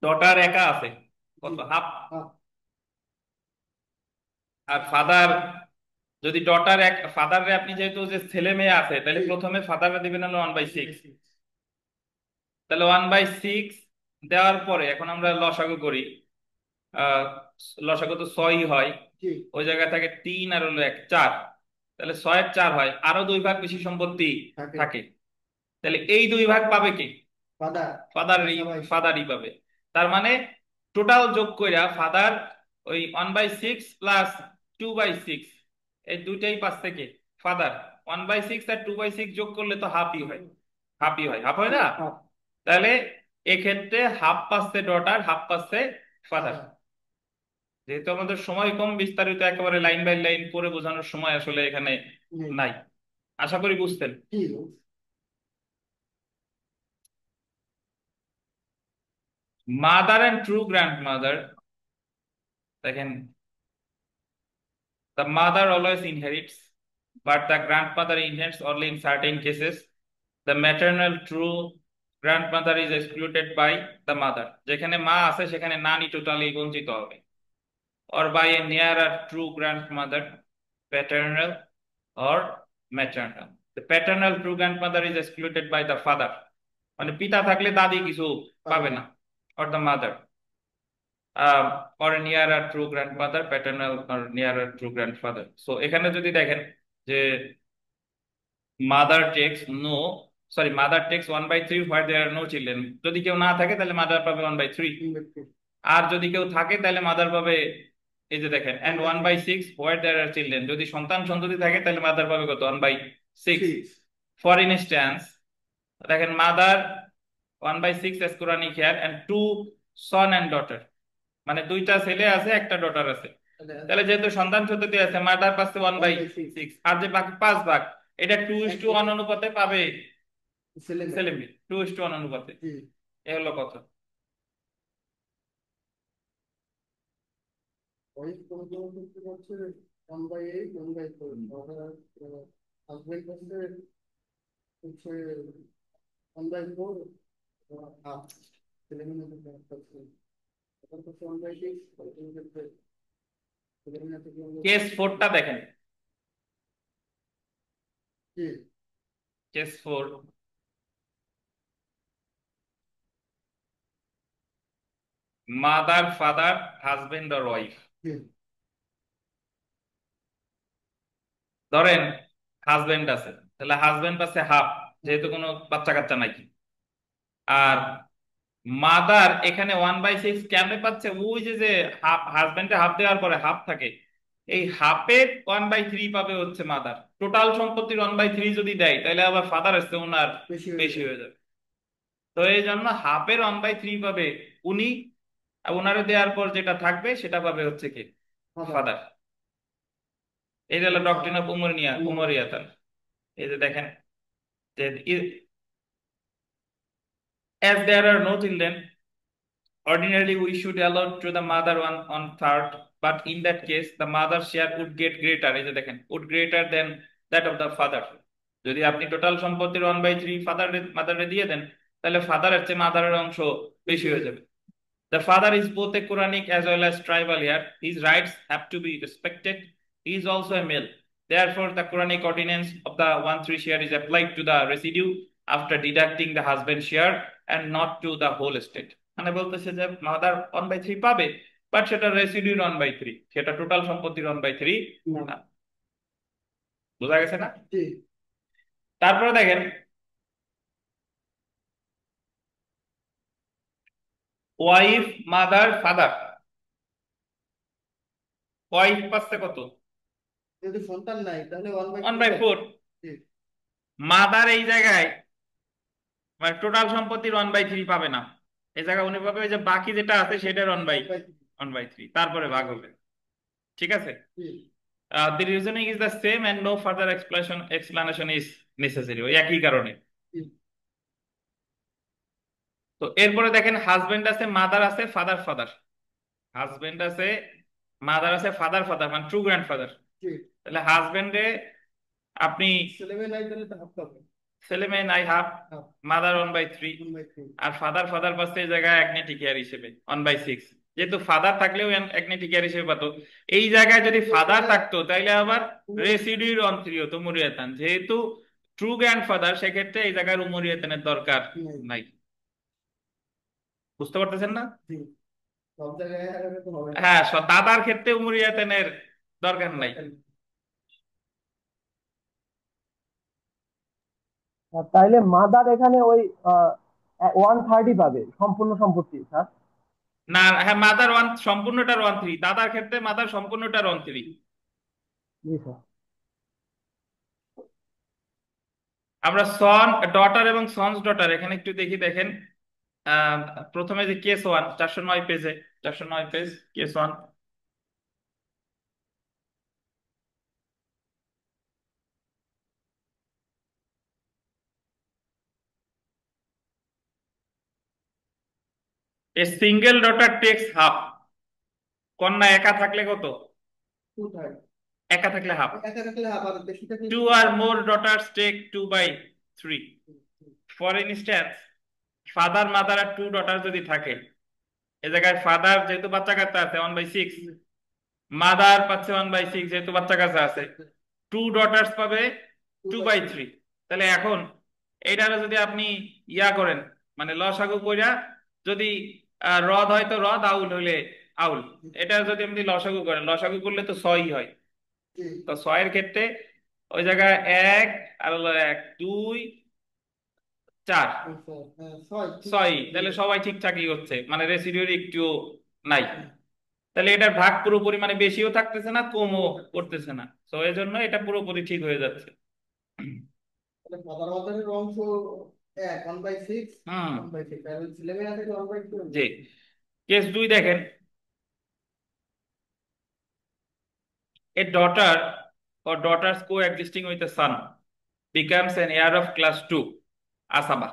ডটার একা আছে জি। কত? হাফ। হ্যাঁ। আর ফাদার, যদি ডটার এক ফাদারে আপনি যেহেতু যে ছেলে মেয়ে আছে, তাহলে জি। প্রথমে ফাদাররা দিবেন হলো 1/6, তাহলে 1/6 দেওয়ার পরে এখন আমরা লসাগু করি। আহ লসাগু তো 6ই হয়, জি। ওই জায়গা থেকে 3 আর হলো 1, 4, তাহলে 6-এর 4 হয়, আরো 2 ভাগ বেশি সম্পত্তি থাকে। থাকে, তাহলে এই 2 ভাগ পাবে কে? ফাদার। ফাদারই, আচ্ছা ভাই। ফাদারই পাবে। তার মানে টোটাল যোগ কইরা ফাদার ওই 1/6 প্লাস 2/6, এই দুইটাই পাঁচ থেকে ফাদার, 1/6 আর 2/6 যোগ করলে তো হাফই হয়, হাফই হয়, হাফ হয় না? হাফ। তাহলে এক্ষেত্রে হাফ পাচ্ছে ডটার, হাফ পাচ্ছে ফাদার। ফাদার। যেহেতু আমাদের সময় কম, বিস্তারিত একেবারে লাইন বাই লাইন পড়ে বোঝানোর সময় আসলে এখানে নেই। নাই। আশা করি বুঝতেন। কি? মাদার অ্যান্ড ট্রু গ্র্যান্ডমাদার, দেখেন, the mother always inherits, but the grandmother inherits only in certain cases. The maternal true grandmother is excluded by the mother. যেখানে মা আছে সেখানে নানি টোটালি বঞ্চিত হবে। Or by a nearer true grandmother, paternal or maternal. The paternal true grandmother is excluded by the father. মানে পিতা থাকলে দাদি কিছু পাবে পাবে না। না। Or the mother. Or a nearer true grandmother, paternal or nearer true grandfather. So এখানে যদি দেখেন যে mother takes no, sorry, mother takes 1/3 where there are no children, যদি কেউ না থাকে তাহলে মাদার পাবে 1/3। আর যদি কেউ থাকে তাহলে মাদার পাবে, এই যে দেখেন, one and by one by six where there are children, যদি সন্তান সন্ততি থাকে তাহলে মাদার পাবে কত? 1/6। সিক্স। ফর ইনস্ট্যান্স, দেখেন, mother 1/6 as Quranic heir and two son and daughter, মানে দুইটা ছেলে আছে একটা ডটার আছে। তাহলে যেহেতু সন্তান সন্ততি আছে, মাদার পাচ্ছে one one by by six. Six আর যে বাকি 5 ভাগ, এটা 2:1 অনুপাতে পাবে ছেলে মেয়ে। ছেলে মেয়ে, 2:1 অনুপাতে। জি। এ হলো কথা। ওয়াইফ কোনো কোনো ক্ষেত্রে হচ্ছে 1/8, 1/4। হাজবেন্ড হচ্ছে হচ্ছে 1/4, হাফ। ছেলে মেয়ে হচ্ছে এখন হচ্ছে 1/6, কোনো ক্ষেত্রে ছেলে মেয়ে থেকে কেস 4টা দেখেন। জি। কেস 4, মাদার, ফাদার, হাজবেন্ড আর ওয়াইফ। জি। ধরেন হাজবেন্ড আছে, তাহলে হাজবেন্ড পাচ্ছে হাফ, যেহেতু কোনো বাচ্চা কাচ্চা নাই। আর মাদার এখানে 1/6 কেমনে পাচ্ছে? ওই যে যে হাফ, হাজবেন্ডে হাফ দেওয়ার পরে হাফ থাকে, এই হাফের 1/3 পাবে হচ্ছে মাদার। টোটাল সম্পত্তির 1/3 যদি দেয় তাহলে আবার ফাদার আসছে ওনার বেশি হয়ে বেশি যায়। হয়ে যাবে। তো এই জন্য হাফের 1/3 পাবে উনি, আর ওনারে দেওয়ার পর যেটা থাকবে সেটা পাবে হচ্ছে কি? ফাদার। ফাদার। এই হলো আচ্ছা। ডক্ট্রিন অফ উমরিয়াতান। এই যে দেখেন যে, as there are no children, ordinarily we should allow to the mother 1/3, but in that case the mother's share would get greater, এই যে দেখেন, would greater than that of the father। যদি আপনি টোটাল সম্পত্তির 1/3 ফাদার মাদারে দিয়ে দেন, তাহলে ফাদারের চেয়ে মাদারের অংশ বেশি বেশি হয়ে হয়ে যাবে। The father is both a Quranic as well as tribal here. His rights have to be respected. He is also a male. Therefore, the Quranic ordinance of the 1/3 share is applied to the residue after deducting the husband's share and not to the whole estate. মানে বলতেছে যে mother 1/3 পাবে, but সেটা রেসিডিউর 1/3, সেটা total সম্পত্তির 1/3 না। না। বোঝা গেছে না? জি। তারপরে দেখেন, ওয়াইফ, মাদার, ফাদার, ওয়াইফ পাচ্ছে কত? যদি সন্তান নাই তাহলে one by one four by পাবে। ফোর জি। মাদার এই জায়গায় মানে টোটাল সম্পত্তির 1/3 পাবে না, এই জায়গায় উনি পাবে ওই যে বাকি যেটা আছে সেটার one by one by three. 1/3, তারপরে ভাগ হবে। ঠিক আছে? জি। The reasoning is the same and no further explanation is necessary, ওই একই কারণে। জি। তো এরপরে দেখেন, হাজবেন্ড আছে, মাদার আছে, ফাদার ফাদার। হাজবেন্ড আছে, মাদার আছে, ফাদার ফাদার, মানে ট্রু গ্র্যান্ডফাদার। জি। তাহলে হাজবেন্ডে আপনি, ছেলে মেয়ে নাই তাহলে তো হাফ পাবে। ছেলে মেয়ে নাই, হাফ। হাফ। মাদার 1/3। 1/3। আর ফাদার, ফাদার পাচ্ছে এই জায়গায় অ্যাগনেটিক ইয়ার হিসেবে 1/6, যেহেতু ফাদার থাকলেও অ্যাগনেটিক ইয়ার হিসেবে পাতো। এই জায়গায় যদি ফাদার থাকতো তাইলে আবার রেসিডিউর অন্ত্রীয় তো মুরিয়াতান, যেহেতু ট্রু গ্র্যান্ডফাদার, সেক্ষেত্রে এই জায়গার উমরিয়াতানের দরকার নাই। বুঝতে পারতেছেন না? জি। সব জায়গায় তো হবে না। হ্যাঁ, দাদার ক্ষেত্রে উমরিয়াতানের দরকার নাই। দরকার নেই। তাইলে মাদার এখানে ওই 1/30 পাবে সম্পূর্ণ সম্পত্তি, স্যার। না, হ্যাঁ, মাদার ওয়ান সম্পূর্ণটার 1/3, দাদার ক্ষেত্রে মাদার সম্পূর্ণটার 1/3। জি স্যার। আমরা সন ডটার এবং সন্স ডটার এখানে একটু দেখি, দেখেন। আহ, প্রথমে যে কেস ওয়ান, 409 পেজে, 409 page, case one. A single daughter takes half. কন্যা একা থাকলে কত? 2/3। একা থাকলে হাফ। একা থাকলে আবার বেশি থাকলে two two or by more daughters take 2/3। For instance, father mother আর টু ডটার যদি থাকে, এ জায়গায় ফাদার যেহেতু বাচ্চা কাচ্চা আছে 1/6, মাদার পাচ্ছে 1/6 যেহেতু বাচ্চা কাচ্চা আছে, টু ডটার্স পাবে two two by by three three তাহলে এখন এইটারে যদি আপনি ইয়া করেন, মানে লসাগু কইরা, যদি রদ হয় তো রদ, আউল হইলে আউল, এটা যদি আপনি লসাগু করেন, লসাগু করলে তো 6ই হয়। তো 6-এর ক্ষেত্রে ওই জায়গায় এক, আর হলো 1, 2, 4, ছয় ঠিক 6, আছে। তাহলে সবাই ঠিকঠাকই হচ্ছে, মানে রেসিডিউর একটু নাই। তাহলে এটার ভাগ পুরোপুরি মানে বেশিও থাকতেছে না, কমও করতেছে না, তো এই জন্য এটা পুরোপুরি ঠিক হয়ে যাচ্ছে। তাহলে ফাদার মাদারের অংশ 1/6, হুম। 1/6 আর ছেলে মেয়ে আছে 1/2। জি। কেস 2 দেখেন, a daughter or daughters coexisting with a son becomes an heir of class 2 আসাবা।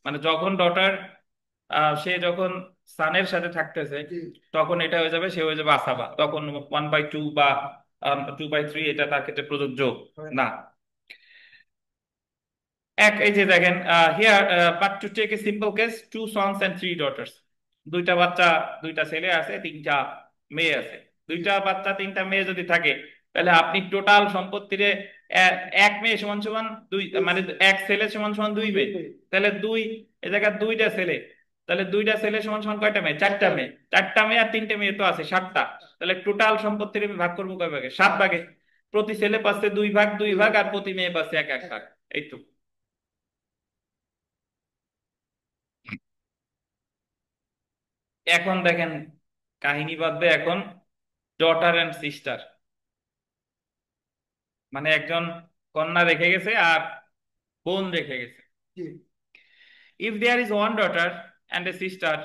মানে যখন ডটার সে যখন সানের সাথে থাকতেছে, জি তখন এটা হয়ে যাবে, সে হয়ে যাবে আসাবা, তখন 1/2 বা 2/3 এটা তার ক্ষেত্রে প্রযোজ্য হয় না। না। এই যে দেখেন, here but to take a simple case, 2 sons and 3 daughters, দুইটা বাচ্চা, দুইটা ছেলে আছে, তিনটা মেয়ে আছে। জি দুইটা বাচ্চা তিনটা মেয়ে যদি থাকে, তাহলে আপনি টোটাল সম্পত্তিরে এক মেয়ে সমান সমান দুই, দুই মানে ছেলে, এক ছেলে সমান সমান দুই দুই মেয়ে। মেয়ে, তাহলে দুই, এ জায়গায় দুইটা ছেলে, তাহলে দুইটা ছেলে সমান সমান কয়টা মেয়ে? চারটা চারটা মেয়ে। মেয়ে, চারটা মেয়ে আর তিনটে মেয়ে তো আছে, 7টা। তাহলে টোটাল সম্পত্তির আমি ভাগ করবো কয় ভাগে? 7 ভাগে। প্রতি ছেলে পাচ্ছে 2 ভাগ, দুই দুই ভাগ, ভাগ, আর প্রতি মেয়ে পাচ্ছে এক এক এক ভাগ। এই তো। এখন দেখেন, কাহিনী বাদবে এখন ডটার এন্ড সিস্টার, মানে একজন কন্যা রেখে গেছে আর বোন রেখে গেছে। জি if there is one daughter and a sister,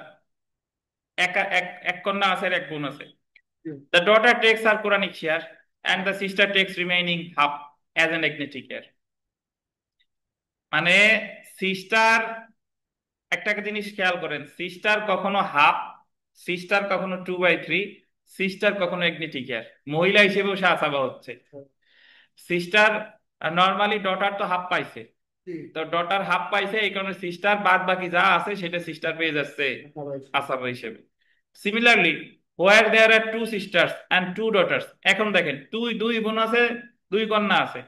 এক এক এক কন্যা আছে আর এক বোন আছে, জি the daughter takes her Quranic share and the sister takes remaining half as an agnatic heir. মানে সিস্টার, একটা জিনিস খেয়াল করেন, সিস্টার কখনো হাফ, সিস্টার কখনো 2/3, সিস্টার কখনো এগনেটিক হেয়ার, মহিলা হিসেবেও সে আসাবা হচ্ছে। সিস্টার নর্মালি ডটার তো হাফ পাইছে, জি তো ডটার হাফ পাইছে, এই কারণে সিস্টার বাদ বাকি যা আছে সেটা সিস্টার পেয়ে যাচ্ছে সবাই আসাবা হিসেবে। Similarly, where there are 2 sisters and 2 daughters, এখন দেখেন দুই দুই বোন আছে, দুই কন্যা আছে,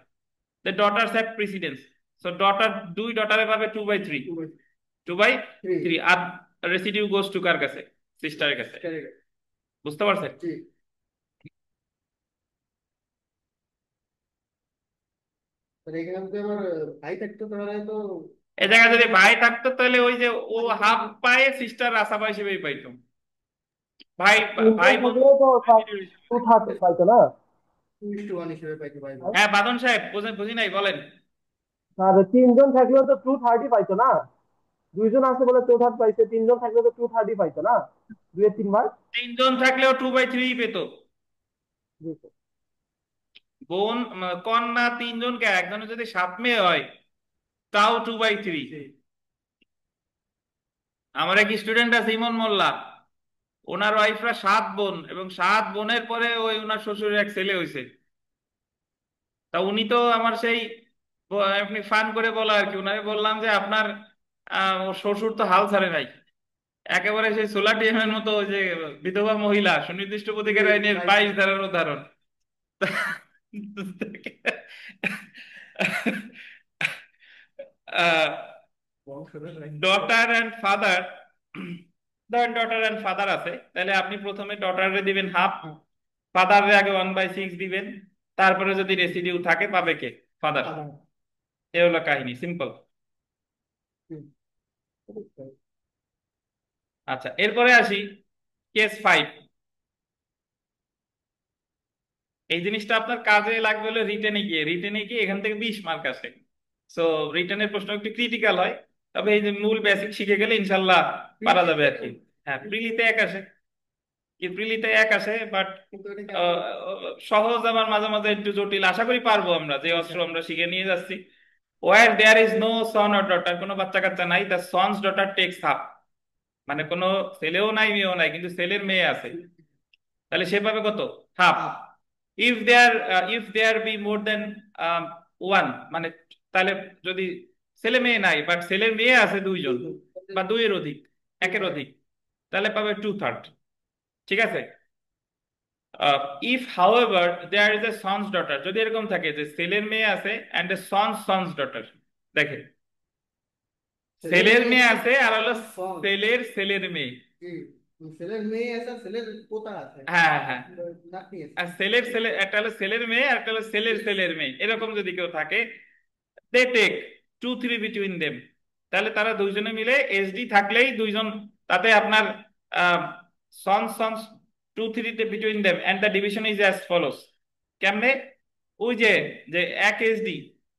the daughters have precedence, so daughter, দুই ডটারে পাবে 2/3, টু বাই 2/3, থ্রি আর রেসিডিউ গোস টু কার কাছে? সিস্টারের কাছে। বুঝতে পারছেন? জি। তাহলে এখানে যদি আমার ভাই থাকতো তাহলে তো এ জায়গায় যদি ভাই থাকতো, তাহলে ওই যে ও হাফ পায়ে, সিস্টার আসাবা হিসেবেই পাইতো। ভাই, ভাই তিনজন বোন থাকলেও তো residual হিসেবে। 2/3 পাইতো না? 2:1 হিসেবে পাইতে পারবো। হ্যাঁ বাদন সাহেব, বুঝি নাই, বলেন। আর তিনজন থাকলেও তো 2/3 পাইতো না? দুইজন আছে বলে 2/3 পাইছে, তিনজন থাকলে তো 2/3 পাইতো না? 2/3 ভাগ। তিনজন থাকলেও 2/3 পেতো। জি বোন কন্যা তিনজনকে, একজনের যদি 7 মেয়ে হয়, তাও 2/3। জি আমার এক স্টুডেন্ট আছে ইমন মোল্লা, ওনার ওয়াইফরা 7 বোন, এবং 7 বোনের পরে ওই ওনার শ্বশুরের এক ছেলে হয়েছে। তা উনি তো আমার সেই, আপনি ফান করে বলা আর কি, ওনাকে বললাম যে আপনার ওর শ্বশুর তো হাল ছাড়ে নাই, একেবারে সেই সোলাটিয়ামের মতো, ওই যে বিধবা মহিলা, সুনির্দিষ্ট জি প্রতিকার আইনের ভাই 22 ধারার উদাহরণ। বংশধর নাই। ডটার অ্যান্ড ফাদার, ধরেন ডটার অ্যান্ড ফাদার আছে, তাহলে আপনি প্রথমে ডটারে দিবেন হাফ, ফাদারের আগে 1/6 দিবেন, তারপরে যদি রেসিডিউ থাকে পাবে কে? ফাদার। আধা এ হলো কাহিনী, সিম্পল। জি আচ্ছা, এরপরে আসি কেস 5। এই জিনিসটা আপনার কাজে লাগবে হলো রিটেনে গিয়ে, রিটেনে গিয়ে এখান থেকে 20 মার্ক আসে। সো রিটার্নের প্রশ্ন একটু ক্রিটিক্যাল হয়, তবে এই যে মূল বেসিক শিখে গেলে ইনশাল্লাহ পারা যাবে আর কি। হ্যাঁ, প্রিলিতে এক আসে, এপ্রিলিতে এক আসে, বাট কিন্তু এটা কেমন? সহজ আবার মাঝে মাঝে একটু জটিল। আশা করি পারবো, আমরা যে অস্ত্র আমরা শিখে নিয়ে যাচ্ছি। Where there is no son or daughter, কোনো বাচ্চা কাচ্চা নাই, the sons daughter takes half, মানে কোনো ছেলেও নাই মেয়েও নাই, কিন্তু ছেলের মেয়ে আছে, তাহলে সে পাবে কত? Half. Half. If there be more than one, মানে তাহলে যদি ছেলে মেয়ে নাই বাট ছেলের মেয়ে আছে দুইজন বা দুইয়ের অধিক, একের অধিক, তাহলে পাবে টু থার্ড। ঠিক আছে। If however there is a sons daughter, যদি এরকম থাকে যে ছেলের মেয়ে আছে অ্যান্ড এ সন্স ডটার, দেখেন ছেলের ছেলের মেয়ে মেয়ে আছে আছে আর হলো সন। ছেলের মেয়ে। কি? ছেলের মেয়ে আছে, ছেলের পোতা আছে, হ্যাঁ হ্যাঁ, নাতনি আছে। আর ছেলে একটা হলো ছেলের মেয়ে আর একটা হলো ছেলের মেয়ে, এরকম যদি কেউ থাকে, দে টেক 2-3 বিটুইন দেম, তাহলে তারা দুইজনে মিলে এসডি থাকলেই দুইজন, তাতে আপনার sons sons 2-3 between them and the division is as follows. কেমনে? ওই যে যে এক এসডি,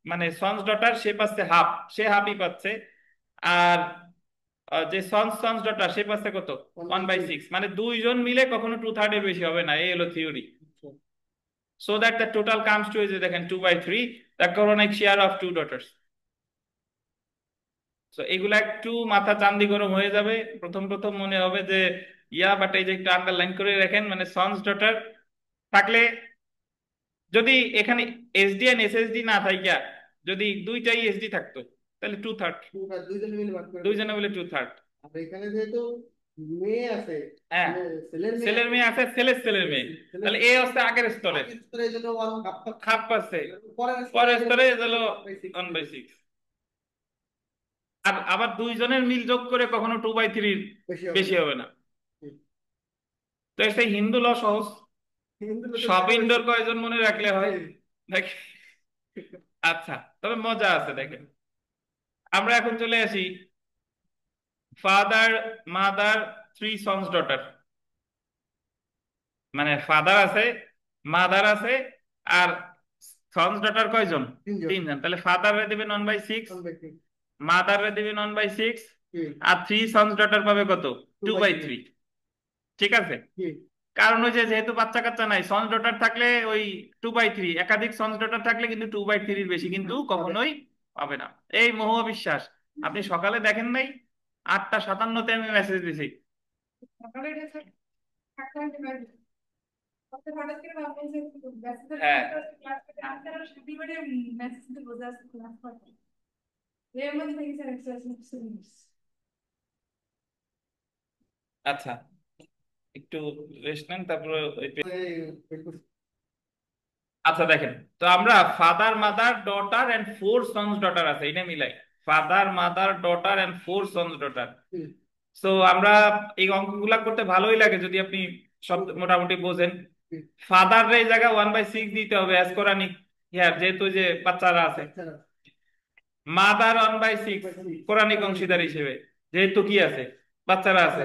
মানে সন্স ডটার সে পাচ্ছে হাফ, সে হাফই পাচ্ছে, আর যে সন্স সন্স ডটার সে পাচ্ছে কত? One one by by six six মানে দুইজন মিলে কখনো টু থার্ডের বেশি হবে না, এই হলো theory. So that the total comes to is দেখেন 2/3, the coronic share of two daughters. So এগুলা একটু মাথা চান্দি গরম হয়ে যাবে, প্রথম প্রথম মনে হবে যে ইয়া, বাট এই যে একটু আন্ডারলাইন করে রাখেন, মানে সন্স ডটার থাকলে, যদি এখানে এসডি এন্ড এসএসডি না থাইকা যদি দুইটাই এসডি থাকতো, তাহলে টু থার্ড, দুইজন মিলে ভাগ করে দিবে। দুইজনে মিলে টু থার্ড। আর এখানে যেহেতু মেয়ে আছে, হ্যাঁ, মানে ছেলের মেয়ে ছেলের আছে, মেয়ে আছে, ছেলের মেয়ে, ছেলের তাহলে এ হচ্ছে আগের স্তরের, আগের স্তরে এই জন্য ওয়ান হাফ হাফ। হাফ পাচ্ছে, পরের স্তরে পরের স্তরে হলো ওয়ান বাই সিক্স। 1/6। আর আবার দুইজনের মিল যোগ করে কখনো 2/3 বেশি হবে বেশি না। হবে না। তো সেই হিন্দু ল সহজ, হিন্দু লোকের সব সবাই ইনডোর কয়জন মনে রাখলে হয়। জি। দেখ, আচ্ছা, তবে মজা আছে দেখেন। আমরা এখন চলে আসি father mother three sons daughter, মানে ফাদার আছে, মাদার আছে, আর সন্স ডটার কয়জন? তিনজন। তিনজন। তাহলে ফাদার রে দিবেন 1/6, ওয়ান বাই সিক্স। মাদার রে দিবেন 1/6, কি? আর থ্রি সন্স ডটার পাবে কত? Two two by by three. Three ঠিক আছে। কি? কারণ ওই যে যেহেতু বাচ্চা কাচ্চা নাই, সন্স ডটার থাকলে ওই 2/3, একাধিক সন্স ডটার থাকলে কিন্তু 2/3 বেশি কিন্তু হবে। কখনোই পাবে না। এই মহুয়া বিশ্বাস, আপনি সকালে দেখেন নাই? 8:57-তে আমি মেসেজ দিছি। হ্যাঁ, আচ্ছা, একটু রেস্ট নেন, তারপরে আচ্ছা দেখেন, তো আমরা father mother daughter and four sons daughter আছে, এটা মিলাই, father mother daughter and four sons daughter. So আমরা এই অঙ্কগুলা করতে ভালোই লাগে যদি আপনি সব মোটামুটি বোঝেন। ফাদার রে এই জায়গায় 1/6 দিতে হবে অ্যাজ কোরানিক, হিয়ার যেহেতু যে বাচ্চারা আছে। মাদার 1/6 কোরানিক অংশীদার হিসেবে, যেহেতু কি আছে? বাচ্চারা আছে।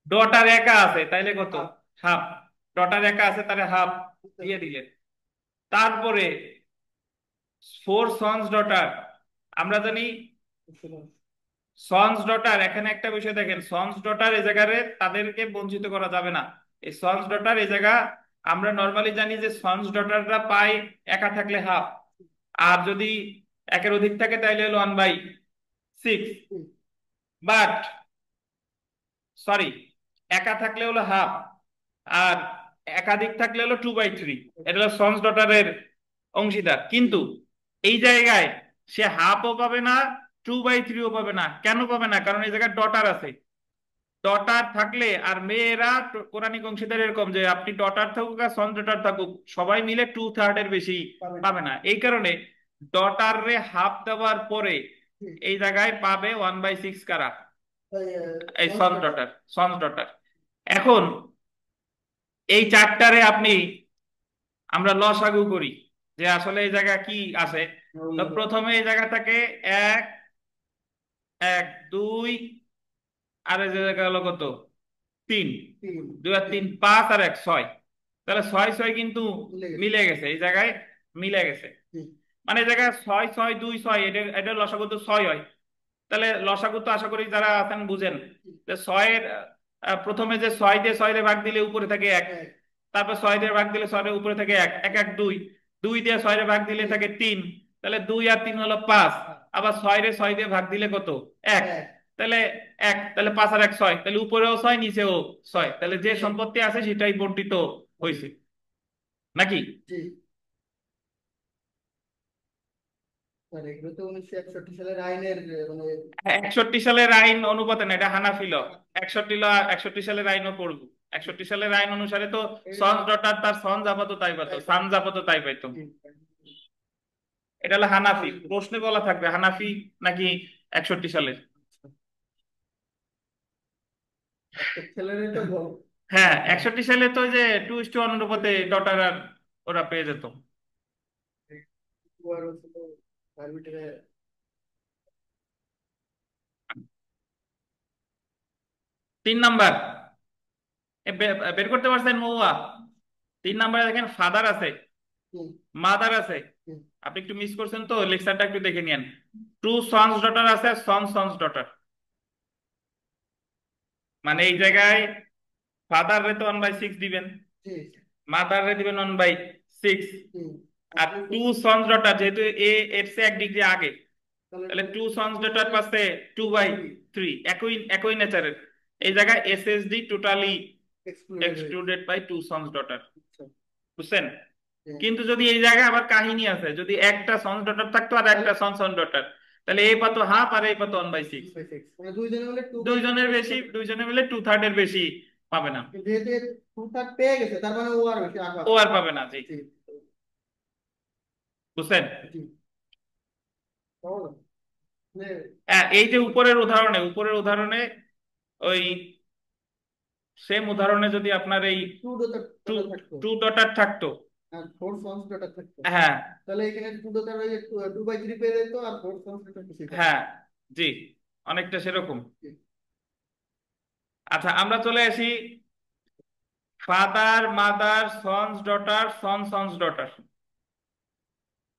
ডটার একা আছে, তাইলে কত? হাফ। ডটার একা আছে, তাহলে হাফ দিয়ে দিলেন। তারপরে ফোর সন্স ডটার, আমরা জানি সন্স ডটার, এখানে একটা বিষয় দেখেন, সন্স ডটার এই জায়গায় তাদেরকে বঞ্চিত করা যাবে না। এই সন্স ডটার এই জায়গা, আমরা নর্মালি জানি যে সন্স ডটাররা পায় একা থাকলে হাফ, আর যদি একের অধিক থাকে তাইলে হলো 1/6। বাট সরি, একা থাকলে হলো হাফ, আর একাধিক থাকলে হলো 2/3, এটা হলো সন্স ডটারের অংশীদার। কিন্তু এই জায়গায় সে হাফও পাবে না, 2/3ও পাবে না। কেন পাবে না? কারণ এই জায়গায় ডটার আছে। ডটার থাকলে, আর মেয়েরা কোরআনিক অংশীদার এরকম যে আপনি ডটার থাকুক আর সন ডটার থাকুক, সবাই মিলে 2/3 বেশি পাবে না। এই কারণে ডটার রে হাফ দেওয়ার পরে এই জায়গায় পাবে 1/6 কারা? এই সন ডটার। এখন এই চারটারে আপনি, আমরা লসাগু করি যে আসলে এই জায়গা কি আছে। তো প্রথমে এই জায়গা থাকে এক, এক দুই, আর এই জায়গা হলো কত? 3। 2 আর 3 5, আর 1 6, তাহলে 6 6 কিন্তু মিলে গেছে, এই জায়গায় মিলে গেছে। মানে এই জায়গায় 6 6 2 6, এটা এটা লসাগু তো 6 হয়। তাহলে লসাগু তো আশা করি যারা আছেন বুঝেন যে ছয়ের প্রথমে যে 6 দিয়ে 6 দিয়ে ভাগ দিলে উপরে থাকে 1, এক, তারপর 6 দিয়ে ভাগ দিলে 6 উপরে থাকে 1, 1 1 2, 2 দিয়ে 6 ভাগ দিলে তিন, থাকে 3, তাহলে 2 আর 3 হলো 5। পাঁচ, আবার 6 দিয়ে 6 দিয়ে ভাগ দিলে কত? 1। এক, তাহলে 1, তাহলে 5 আর 1 6, তাহলে উপরেও 6 নিচেও 6, ছয়। তাহলে যে সম্পত্তি আছে সেটাই বর্ধিত হবে। হয়েছে নাকি? জি স্যার, এগুলো তো 1961 সালের আইনের মানে 61 সালের আইন অনুপাতে না, এটা হানাফি ল। 61 সালের আইনও পড়বো। 61 সালের আইন অনুসারে তো এটা সন ডটার তার সন যাবত তাই পাতো, তাই সান পাই। যাবত তাই পাইতো। জি, এটা হলো হানাফি, তাহলে তো প্রশ্নে বলা থাকবে হানাফি নাকি 61 সালের। একটা ছেলেরই তো হ্যাঁ, 61 সালে তো ওই যে 2:1 অনুপাতে ডটার আর ওরা পেয়ে যেত। বড় ছিল তার ভিতরে। 3 নাম্বার, বের করতে পারছেন মহুয়া? 3 নাম্বারে দেখেন ফাদার আছে, হুম, মাদার আছে। হুম, আপনি একটু মিস করছেন তো, লেকচারটা একটু দেখে নিয়েন। টু সন্স ডটার আছে, সন সন্স ডটার। মানে এই জায়গায় ফাদার রে তো 1/6 দিবেন, জি, মাদার রে দিবেন 1/6। হুম। আর আপনি টু সন্স ডটার যেহেতু এ এর চেয়ে 1 ডিগ্রি আগে, তাহলে তাহলে two sons two daughter by পাচ্ছে two two by by three three একই একই নেচারের। এই জায়গায় এসএসডি টোটালি এক্সক্লুডেড হয়েছে। Excluded by two sons daughter. আচ্ছা, বুঝছেন? হ্যাঁ। কিন্তু যদি এই জায়গায় আবার কাহিনী আছে, যদি একটা সন্স ডটার থাকতো আর তাহলে একটা সন্স সন ডটার, তাহলে এই পাতো হাফ আর এই পাতো 1/6। 2/6 মানে দুইজনে মিলে 2/6 দুইজনের বেশি বেশি, পাবে। দুইজনে মিলে 2/3 বেশি পাবে না। কিন্তু যেহেতু 2/3 পেয়ে গেছে তার মানে ও আর বেশি আগে ও পাবে। আর পাবে না, জি। জি, বুঝছেন? জি, তাহলে মানে হ্যাঁ, এই যে উপরের উদাহরণে ওই সেম উদাহরণে যদি আপনার এই টু ডটার টু ডটার থাকতো টু ডটার থাকতো। আর ফোর সন্স ডটার থাকতো, হ্যাঁ, তাহলে এখানে টু ডটার ওই 2/3 পেয়ে যেত আর ফোর সন্স ডটার বেশি থাকতো। হ্যাঁ, জি, অনেকটা সেরকম। আচ্ছা, আমরা চলে আসি ফাদার মাদার সন্স ডটার সন সন্স ডটার।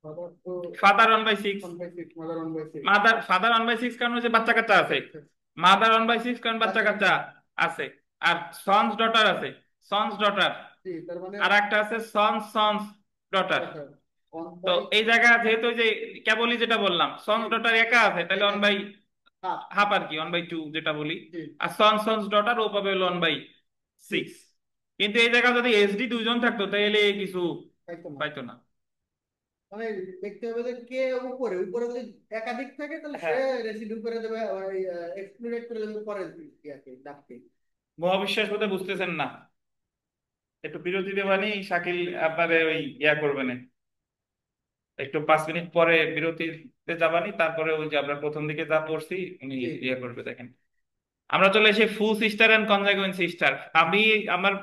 ফাদার তো ফাদার 1/6, 1/6, মাদার 1/6। ফাদার 1/6 কারণ হচ্ছে বাচ্চা কাচ্চা আছে। মাদার 1/6 কারণ বাচ্চা বাচ্চা কাচ্চা কাচ্চা। আছে। আর সন্স ডটার আছে, সন্স ডটার। জি, তার মানে আর একটা আছে sons sons daughter. Daughter one তো বাই এই জায়গা যেহেতু ওই যে কেবলই যেটা বললাম সন্স ডটার একা আছে, তাহলে একা ওয়ান বাই হাফ। হাফ আর কি 1/2 যেটা বলি। জি, আর সন সন্স ডটার ও পাবে হলো ওয়ান বাই জি, সিক্স কিন্তু এই জায়গা যদি এসডি দুইজন থাকতো তাহলে কিছু একদম না। পাইতো না। মানে দেখতে হবে যে কে উপরে উপরে যদি একাধিক থাকে তাহলে সে হ্যাঁ, রেসিডিউ করে দেবে, ওই এক্সক্লুডেড করে দেবে পরের ইয়াকে ডাককে। মহাবিশ্বাস বোধহয় বুঝতেছেন না। একটু বিরতি দেবানি শাকিল, আপনারে ওই ইয়া করবেন, একটু 5 মিনিট পরে বিরতিতে যাবানি, তারপরে ওই যে আমরা প্রথম দিকে যা পড়ছি উনি জি, ইয়া করবে দেখেন। আমরা চলে এসে ফু সিস্টার এন্ড কনজাগুয়েন্ট সিস্টার। আমি আমার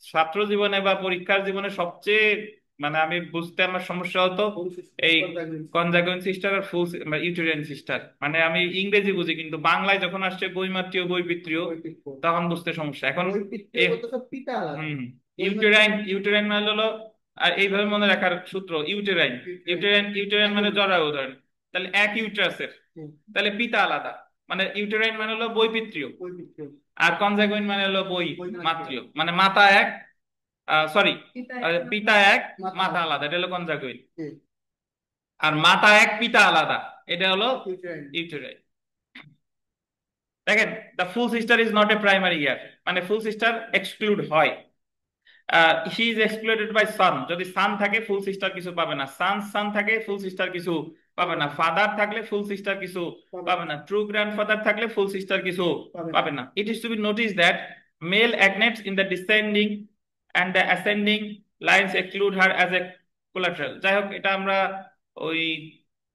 ছাত্র জীবনে বা পরীক্ষার জীবনে সবচেয়ে মানে আমি বুঝতে আমার সমস্যা হতো ফুল এই কনজাগুয়েন্স। কনজাগুয়েন্ট সিস্টার আর ফু ইউটেরিয়ান সিস্টার। মানে আমি ইংরেজি বুঝি কিন্তু বাংলায় যখন আসছে বৈমাত্রীয় বৈপিত্রীয় বৈপিত্র, তখন বুঝতে সমস্যা এখন। বৈপিত্র এ বলতে সব পিতা আলাদা। হুম, বৈমাত্রিক ইউটেরাইন ইউটেরাইন মানে হলো, আর এইভাবে মনে রাখার সূত্র ইউটেরাইন। ইউটেরাইন ইউটেরাইন ইউটেরাইন একই মানে উদ্ভিদ। জরায়ু উদাহরণ। তাহলে এক ইউট্রাসের, হুম, তাহলে পিতা আলাদা। মানে ইউটেরাইন মানে হলো বৈপিত্রীয়, বৈপিত্র, আর কনজাগুইন মানে হলো বই বৈমাত্রিক। মাতৃয়, মানে মাতা এক, সরি, পিতা পিতা এক মাতা মাতা আলাদা। আলাদা, এটা হলো কনজাগুইন। জি, আর মাতা এক পিতা আলাদা, এটা হলো ইউটেরাইন। ইউটেরাইন। দেখেন, the full sister is not a primary heir, মানে ফুল সিস্টার এক্সক্লুড হয়। She is excluded by son, যদি সান থাকে ফুল সিস্টার কিছু পাবে না, সান সান থাকে ফুল সিস্টার কিছু পাবে পাবে না, না, ফাদার থাকলে ফুল সিস্টার কিছু পাবে না, পাবে না, ট্রু গ্র্যান্ডফাদার থাকলে ফুল সিস্টার কিছু পাবে না। পাবে না। It is to be notice that male agnates in the descending and the ascending lines exclude her as a collateral। যাই হোক, এটা আমরা ওই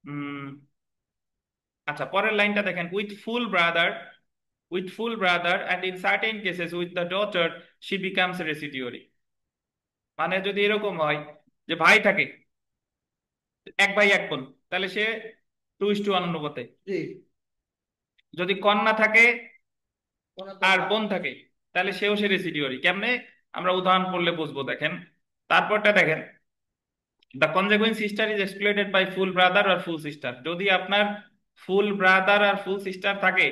উম আচ্ছা, পরের লাইনটা দেখেন, with full brother and in certain cases with the daughter she becomes a residuary। মানে যদি এরকম হয় যে ভাই থাকে, এক ভাই এক বোন, তাহলে সে 2:1 অনুপাতে। জি, যদি কন্যা থাকে ওরা তো আর হাফ। বোন থাকে, তাহলে সে রেসিডিওরি। কেমনে? আমরা উদাহরণ পড়লে বুঝবো, দেখেন। তারপরটা দেখেন, the consanguine sister is excluded by full brother আর ফুল সিস্টার। যদি আপনার ফুল ব্রাদার আর ফুল সিস্টার থাকে,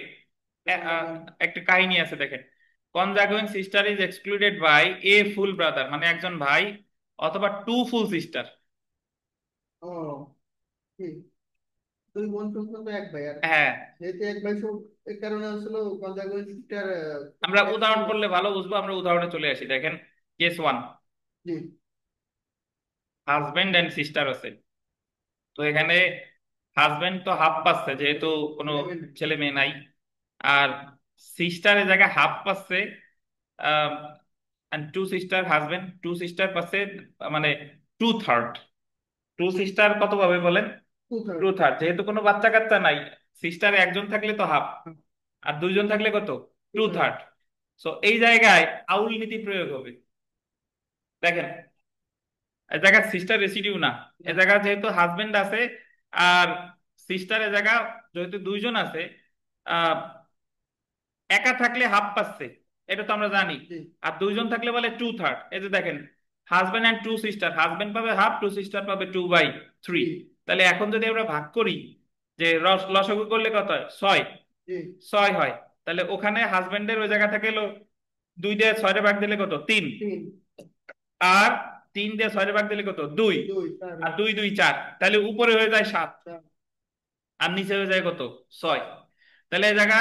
একটা কাহিনী আছে দেখেন, consanguine sister is excluded by a full brother মানে একজন ভাই, অথবা টু ফুল সিস্টার। ও ঠিক, দুই বোন সম্পর্ক এক ভাই, আর হ্যাঁ, যেহেতু এক ভাই সব, এই কারণে আসলে কনজাগুইন সিস্টার আমরা উদাহরণ এক্সক্লুড। করলে ভালো বুঝবো, আমরা উদাহরণে চলে আসি। দেখেন কেস ওয়ান, জি। হাজবেন্ড এন্ড সিস্টার আছে। তো এখানে হাজবেন্ড তো হাফ পাচ্ছে যেহেতু কোনো ছেলে ছেলে মেয়ে নাই, আর সিস্টারের জায়গায় হাফ পাচ্ছে, two sister, husband two sister পাচ্ছে, মানে টু থার্ড। টু সিস্টার কত পাবে বলেন? Two two third. থার্ড, যেহেতু কোনো বাচ্চা কাচ্চা নাই, সিস্টার একজন থাকলে তো হাফ, আর দুইজন থাকলে কত? Two two third. Third. So এই জায়গায় আউল নীতি প্রয়োগ হবে। দেখেন এ জায়গা সিস্টার রেসিডিউ না, এ জায়গা যেহেতু হাজবেন্ড আছে আর সিস্টারের জায়গা যেহেতু দুইজন আছে, আহ একা থাকলে হাফ পাচ্ছে, এটা তো আমরা জানি। জি। আর দুইজন থাকলে বলে টু থার্ড। এই যে দেখেন husband and two sister, husband পাবে হাফ, টু সিস্টার পাবে 2/3। জি। তাহলে এখন যদি আমরা ভাগ করি, যে লসাগু করলে কত হয়? 6। জি। 6 হয়। তাহলে ওখানে হাজবেন্ডের ওই জায়গা থেকে এলো 2 দিয়ে 6 ভাগ দিলে কত? 3। তিন। আর 3 দিয়ে 6 ভাগ দিলে কত? 2। দুই চার। আর 2 2 4, তাহলে উপরে হয়ে যায় 7, চার। আর নিচে হয়ে যায় কত? 6। তাহলে এই জায়গা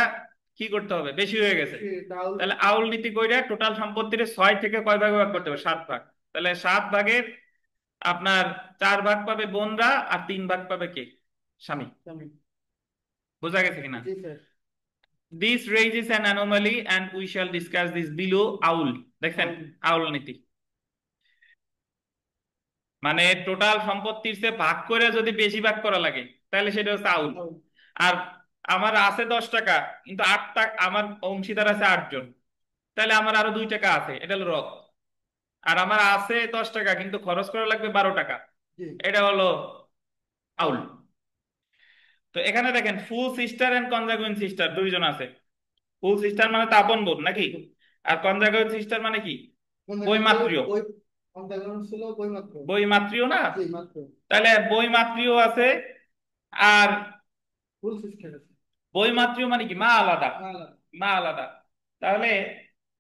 কি করতে হবে? বেশি হয়ে গেছে। তাহলে তাহলে আউল নীতি কইরা টোটাল সম্পত্তির 6 থেকে কয় ভাগে ভাগ করতে হবে? 7 ভাগ। তাহলে 7 ভাগের আপনার 4 ভাগ পাবে বোনরা, আর 3 ভাগ পাবে কে? স্বামী। স্বামী। বোঝা গেছে কিনা? জি sir. This raises an anomaly and we shall discuss this below. আউল, দেখছেন? আউল নীতি মানে টোটাল সম্পত্তির চেয়ে ভাগ করে যদি বেশি ভাগ করা লাগে, তাহলে সেটা হচ্ছে আউল। আর আমার আছে 10 টাকা, কিন্তু 8 টাকা আমার অংশীদার আছে 8 জন, তাহলে আমার আরো 2 টাকা আছে, এটা হলো রদ। আর আমার আছে 10 টাকা কিন্তু খরচ করা লাগবে 12 টাকা, জি। এটা হলো আউল। আউল। তো এখানে দেখেন ফুল সিস্টার এন্ড কনজাগুইন সিস্টার দুইজন আছে। ফুল সিস্টার মানে তো আপন বোন নাকি, আর কনজাগুইন সিস্টার মানে কি? বইমাত্রীয়। বই কনজাগুইন ছিল বই মাত্র। বইমাত্রীয় না? জি মাত্র। তাহলে বইমাত্রীয় আছে, আর ফুল সিস্টেম আছে। বইমাত্রীয় মানে কি? মা আলাদা। আলাদা। মা আলাদা। তাহলে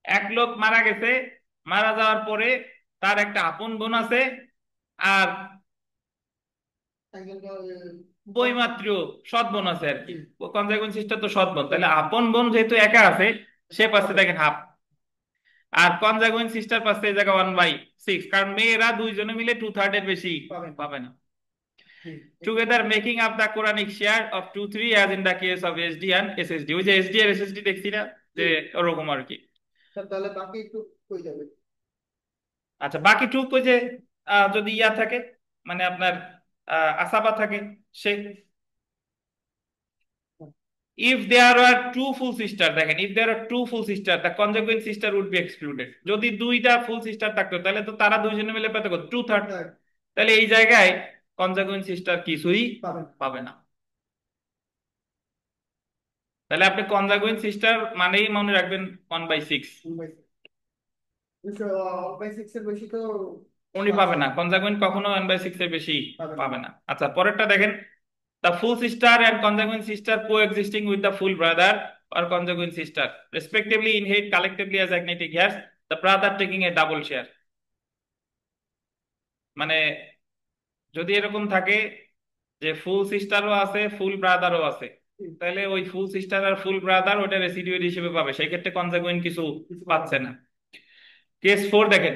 এক লোক মারা গেছে, মারা যাওয়ার পরে তার একটা আপন বোন আছে, আর একজন বইমাত্রীয় সৎ বোন আছে আর কি। জি। কনজাগুইন সিস্টার তো সৎ বোন, তাহলে আপন বোন যেহেতু একা আছে, সে পাচ্ছে দেখেন হাফ। আর কনজাগুইন সিস্টার পাচ্ছে এই জায়গা 1/6, কারণ মেয়েরা দুইজনে মিলে 2/3 এর বেশি পাবেন। পাবে না। জি। Together making up the Quranic share of 2/3 as in the case of SD and SSD। ওই যে SD আর SSD দেখছি না, যে জি ওরকম আর কি। স্যার, তাহলে বাকি একটু হয়ে যাবে। আচ্ছা বাকি টুক ওই যে যদি ইয়া থাকে, মানে আপনার আসাবা থাকে, সে if there are two full sister, দেখেন if there are two full sister the conjugal sister would be excluded। যদি দুইটা ফুল সিস্টার থাকতো তাহলে তো তারা দুইজনে মিলে পেতে কত? 2/3। স্যার তাহলে এই জায়গায় কনজাগুইন সিস্টার কিছুই পাবেন। পাবে না। তাহলে আপনি কনজাগুইন সিস্টার মানেই মনে রাখবেন 1/6। 1/6 এর বেশি তো উনি পাবে পাচ্ছে না, না। কনজাগুইন কখনো 1/6 এর বেশি পাবেন না। পাবে না। আচ্ছা পরেরটা দেখেন, the full sister and consanguine sister coexisting with the full brother or consanguine sister respectively inherit collectively as agnatic heirs, the brother taking a double share। মানে যদি এরকম থাকে যে ফুল সিস্টারও আছে ফুল ব্রাদারও আছে, জি, তাহলে ওই ফুল সিস্টার আর ফুল ব্রাদার ওটা রেসিডিউয়ার হিসেবে পাবে, সেই ক্ষেত্রে কনসাগুইন কিছু কিছু পাবেন পাচ্ছে না। না। কেস 4 দেখেন,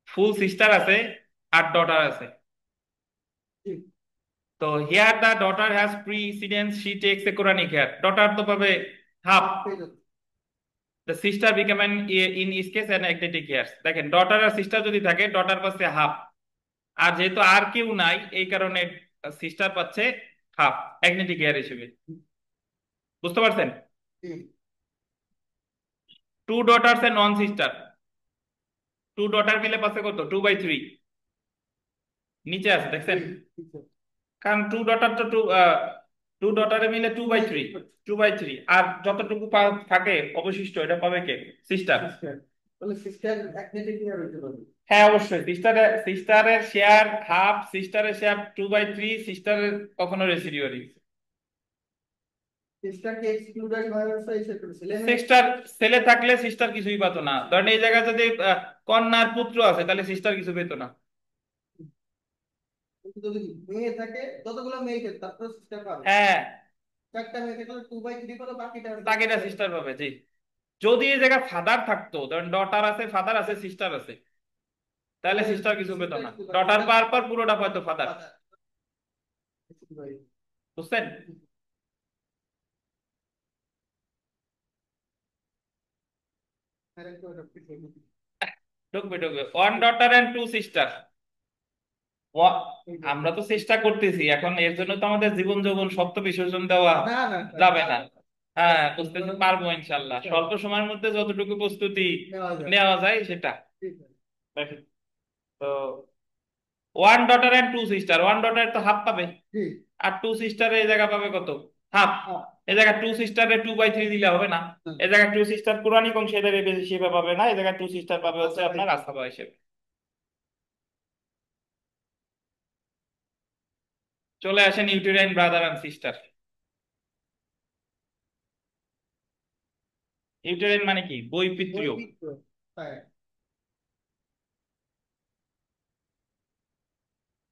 ফুল সিস্টার আছে আর ডটার আছে। জি। তো here the daughter has precedence, she takes a Quranic heir, daughter তো পাবে হাফ, হাফ পেয়ে যাচ্ছে। The sister become an in is case an agnatic heir. দেখেন ডটার আর সিস্টার যদি থাকে, ডটার পাচ্ছে হাফ, আর যেহেতু আর কেউ নাই এই কারণে সিস্টার পাচ্ছে হাফ অ্যাগনেটিক হেয়ার হিসেবে। বুঝতে পারছেন? জি। টু ডটার্স এ নন সিস্টার, টু ডটার মিলে পাচ্ছে কত? 2/3। নিচে আছে জি। দেখছেন, জি, স্যার। কারণ টু ডটার তো টু ডটারে মিলে টু বাই 2/3 থ্রি হচ্ছে। 2/3, আর যতটুকু থাকে অবশিষ্ট এটা পাবে কে? সিস্টার। সিস্টার। তাহলে সিস্টার এক নেটে কি আর হইতে পারবে? হ্যাঁ অবশ্যই, সিস্টারের শেয়ার হাফ, সিস্টারের শেয়ার 2/3, সিস্টারের কখনো রেসিডিউয়ারি। সিস্টারকে এক্সক্লুডেড হয়ে গেছে এই সেক্টরে, ছেলে মেয়ে। সিস্টার ছেলে থাকলে সিস্টার কিছুই পাতো না, ধরেন এই জায়গায় যদি কন্যার পুত্র আছে তাহলে সিস্টার কিছু পেতো না। কিন্তু যদি মেয়ে থাকে, যতগুলো মেয়ে থাকে তারপর সিস্টার পাবে। হ্যাঁ, চারটা মেয়ে থাকলে 2/3 পাবে, বাকিটা বাকিটা সিস্টার পাবে, জি। যদি এই জায়গায় ফাদার থাকতো, ধরেন ডটার আছে, ফাদার আছে, সিস্টার আছে, তাহলে তাহলে সিস্টার কিছু পেতো সিস্টার না। কিছু পাবে, ডটার পাওয়ার পর পুরোটা পাইতো ফাদার। ফাদার। বুঝছেন? ঢুকবে ঢুকবে, one daughter and two sister. আমরা তো চেষ্টা করতেছি এখন, এর জন্য তো আমাদের জীবন যৌবন সপ্ত বিসর্জন দেওয়া না না যাবে না। হ্যাঁ, বুঝতেছি, পারবো ইনশাল্লাহ, স্বল্প সময়ের মধ্যে যতটুকু প্রস্তুতি নেওয়া যায়। নেওয়া যায় সেটা। ঠিক আছে। দেখেন তো, one daughter and two sister, one daughter তো হাফ পাবে, ঠিক। আর টু সিস্টারে এই জায়গা পাবে কত? হাফ। হ্যাঁ। এই জায়গায় টু সিস্টারে 2/3 দিলে হবে না। হুম। এই জায়গায় টু সিস্টার পুরানিক অংশ এদের বেশি হিসেবে পাবে না, এই জায়গায় টু সিস্টার পাবে হচ্ছে আচ্ছা ভাই। আপনার আস্থাবা হিসেবে। চলে আসেন uterine brother and sister. Uterine মানে কি? বৈপিত্রীয়। বৈচিত্র্য। হ্যাঁ।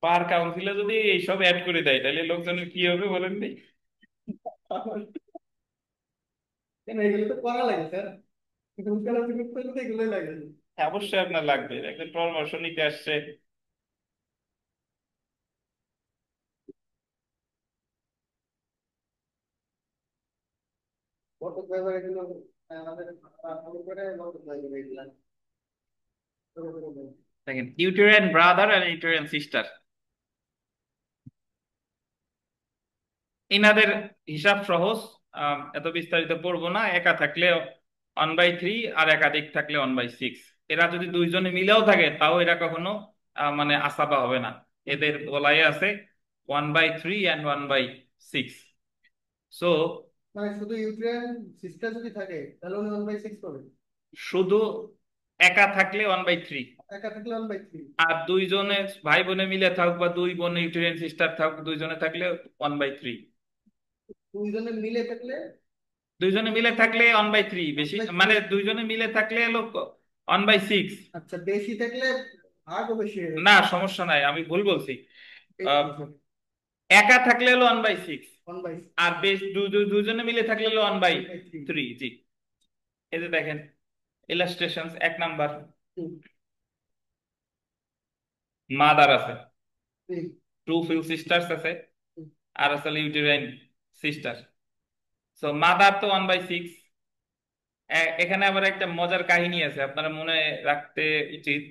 পার কাউন্সিলে যদি এইসব অ্যাড করে দেয় তাহলে লোকজনের কি হবে বলেন নি? কেন এগুলো তো করা লাগে স্যার, উকালতি করতে হলে তো এগুলোই লাগে। হ্যাঁ, অবশ্যই আপনার লাগবে, একজন পরামর্শ নিতে আসছে। বটক ব্যবহার এগুলো আমাদের করে বটক ব্যবহার এগুলা। দেখেন, ইউটেরাইন ব্রাদার আর ইউটেরাইন সিস্টার, ইনাদের হিসাব সহজ। এত বিস্তারিত পড়বো না। একা থাকলে 1/3, আর একাধিক থাকলে 1/6। এরা যদি দুইজনে মিলেও থাকে তাও এরা কখনো মানে আসাবা হবে না। এদের বলাই আছে 1/3 অ্যান্ড 1/6। সো মানে শুধু ইউক্রেন সিস্টার যদি থাকে তাহলে উনি 1/6 পাবে। শুধু একা থাকলে 1/3, একা থাকলে 1/3। আর দুইজনে ভাই বোনে মিলে থাকুক বা দুই বোন ইউটেরিয়ান সিস্টার থাকুক, দুইজনে থাকলে 1/3। দুইজনে মিলে থাকলে দুইজনে মিলে থাকলে 1/3 বেশি, 1/3। মানে দুইজনে মিলে থাকলে হলো 1/6। আচ্ছা, বেশি থাকলে ভাগও বেশি হয়ে না, যাচ্ছে। সমস্যা নাই, আমি ভুল বলছি। এই আহ, তো স্যার। একা থাকলে হলো 1/6, 1/6। আর বেশ দুইজনে মিলে থাকলে হলো ওয়ান বাই 1/3। থ্রি জি। এই যে দেখেন, ইলাস্ট্রেশন 1 নাম্বার, মাদার আছে, ঠিক। টু ফিল সিস্টার্স আছে, ঠিক। আর আসলে ইউটেরাইন সিস্টার। সো মাদার তো 1/6। এখানে আবার একটা মজার কাহিনী আছে, আপনারা মনে রাখতে উচিত।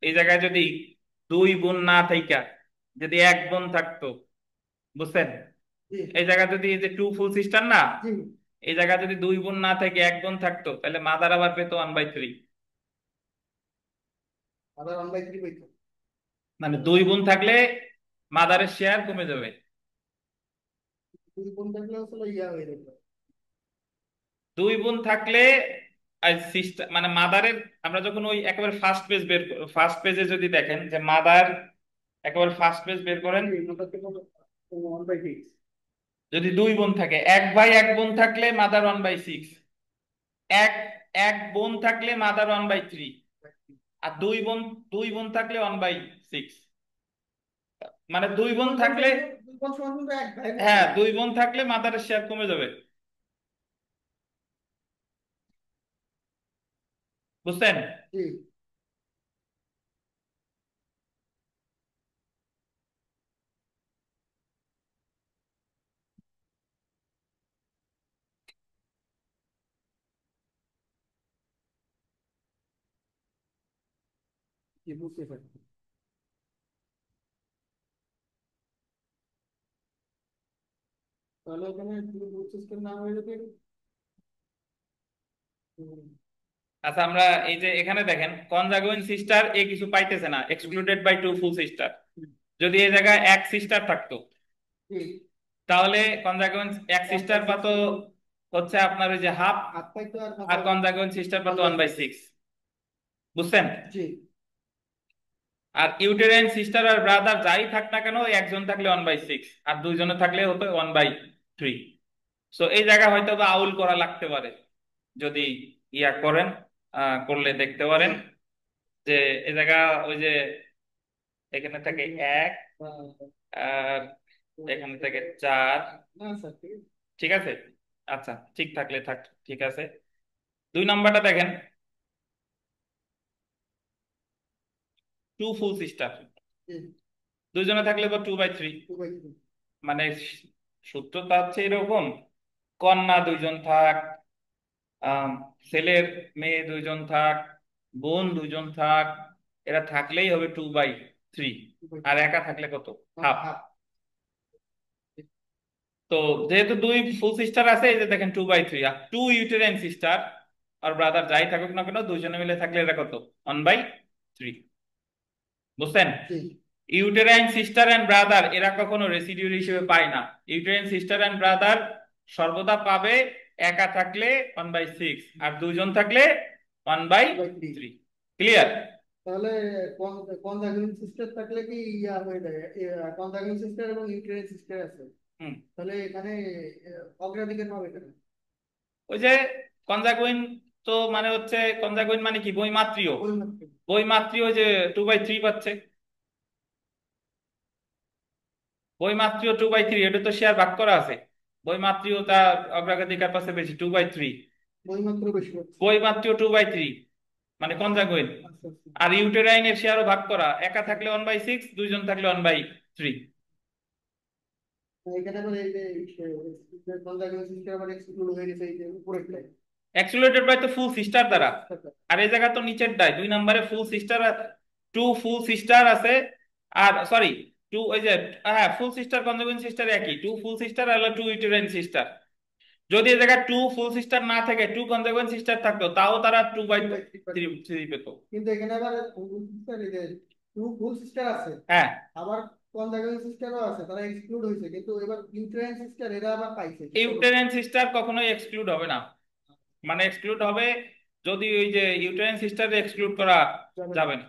এই জায়গায় যদি দুই বোন না থাইকা যদি এক বোন থাকতো, বুঝছেন? ঠিক। এই জায়গায় যদি, এই যে টু ফুল সিস্টার না, ঠিক। এই জায়গায় যদি দুই বোন না থেকে এক বোন থাকতো তাহলে মাদার আবার পেতো 1/3। আবার 1/3 পাইতো। মানে দুই বোন থাকলে মাদারের শেয়ার কমে যাবে। দুই বোন থাকলে আসলে ইয়া হয়ে যেত। দুই বোন থাকলে আর সিস্টার মানে মাদারের, আমরা যখন ওই একেবারে ফার্স্ট পেজে যদি দেখেন যে মাদার, একেবারে ফার্স্ট পেজ বের করেন, ওটা থেকে 1/6। যদি দুই বোন থাকে, এক ভাই এক বোন থাকলে মাদার 1/6, এক এক বোন থাকলে মাদার 1/3, আর দুই বোন থাকলে 1/6। মানে দুই বোন থাকলে, দুই বোন সমান কিন্তু এক ভাই বোন হ্যাঁ না। দুই বোন থাকলে মাদারের শেয়ার কমে যাবে। বুঝছেন? ঠিক। কি বুঝতে পারছি। তাহলে এখানে সিস্টেম না হয়ে যেতে। আচ্ছা, আমরা এই যে এখানে দেখেন কনজাগুইন সিস্টার এ কিছু পাইতেছে না, excluded by two full sister. যদি এই জায়গায় এক সিস্টার থাকতো ঠিক। তাহলে কনজাগুইন এক সিস্টার পাতো হচ্ছে আপনার ওই যে হাফ, হাত পাইতো আর আর মাথা কনজাগুইন সিস্টার পাতো 1/6। 1/6। বুঝছেন? জি। আর ইউটেরাইন সিস্টার আর ব্রাদার যাই থাক না কেন, একজন থাকলে 1/6 আর দুইজনে থাকলে হতো 1/3। সো এই জায়গা হয়তো বা আউল করা লাগতে পারে, যদি ইয়া করেন, করলে দেখতে পারেন যে এই জায়গা ওই যে এখানে থাকে এক, আর এখানে থেকে 4। না স্যার, ঠিক আছে। ঠিক আছে, আচ্ছা ঠিক থাকলে থাক, ঠিক আছে। 2 নাম্বারটা দেখেন, টু ফুল সিস্টার, জি, দুইজনে থাকলে তো 2/3। 2/3। মানে সূত্রটা হচ্ছে এরকম, কন্যা দুইজন থাক, আম, ছেলের মেয়ে দুইজন থাক, বোন দুইজন থাক, এরা থাকলেই হবে 2/3। আর 2/3 একা থাকলে কত? হাফ। হাফ। তো যেহেতু দুই ফুল সিস্টার আছে, এই যে দেখেন 2/3, আর টু ইউটেরাইন সিস্টার আর ব্রাদার যাই থাকুক না কেন, দুইজনে মিলে থাকলে এটা কত? 1/3। বুঝছেন? জি, ইউটেরাইন সিস্টার এন্ড ব্রাদার এরা কখনো রেসিডিউর হিসেবে পায় না। ইউটেরাইন সিস্টার এন্ড ব্রাদার সর্বদা পাবে একা থাকলে 1/6, আর দুইজন থাকলে ওয়ান বাই 2/3। Three clear? তাহলে কনজাগুইন সিস্টার থাকলে কি ইয়া হয়ে যায়, কনজাগুইন সিস্টার এবং ইউটেরাইন সিস্টার আছে, হুম। তাহলে এখানে অগ্রাধিকার পাবে কেন? ওই যে কনজাগুইন, তো মানে হচ্ছে কনজাগুইন মানে কি, বৈমাত্রীয়। ওই মাত্র। বৈমাত্রীয় যে 2/3 পাচ্ছে, বৈমাত্রীয় 2/3, এটা তো শেয়ার ভাগ করা আছে। বৈমাত্রীয় তার অগ্রাধিকার পাচ্ছে বেশি, 2/3। ওই মাত্র বেশি হচ্ছে। বৈমাত্রীয় 2/3 মানে কনজাগুইন। আচ্ছা আচ্ছা। আর ইউটেরাইনের শেয়ারও ভাগ করা, একা থাকলে 1/6, দুইজন থাকলে 1/3। এখানে আবার এই যে কনজাগুইন সিস্টার আবার এক্সক্লুড হয়ে গেছে এই যে উপরের প্লাই। অ্যাক্সিলারেটেড বাই তো ফুল সিস্টার দ্বারা। আর এই জায়গা তো নিচের ডাই 2 নম্বরে ফুল সিস্টার, টু ফুল সিস্টার আছে। আর সরি, টু ওই যে, হ্যাঁ ফুল সিস্টার কনজুগেন্ট সিস্টার একই, টু ফুল সিস্টার আর টু ইউটেরাইন সিস্টার। যদি এই জায়গায় টু ফুল সিস্টার না থাকে, টু কনজুগেন্ট সিস্টার থাকতো, তাও তারা টু বাই 2/3 থ্রি পেত। কিন্তু এখানে আবার ফুল সিস্টার এই যে টু ফুল সিস্টার আছে, হ্যাঁ, আবার কনজাগুইন সিস্টারও আছে, তারা এক্সক্লুড হয়েছে, কিন্তু এবার ইউটেরাইন সিস্টার এরা আবার পাইছে বুঝতে পারছো? ইউটেরাইন সিস্টার কখনোই এক্সক্লুড হবে না। মানে এক্সক্লুড হবে যদি ওই যে ইউটেরাইন সিস্টার এক্সক্লুড করা যাবে না। যাবে না।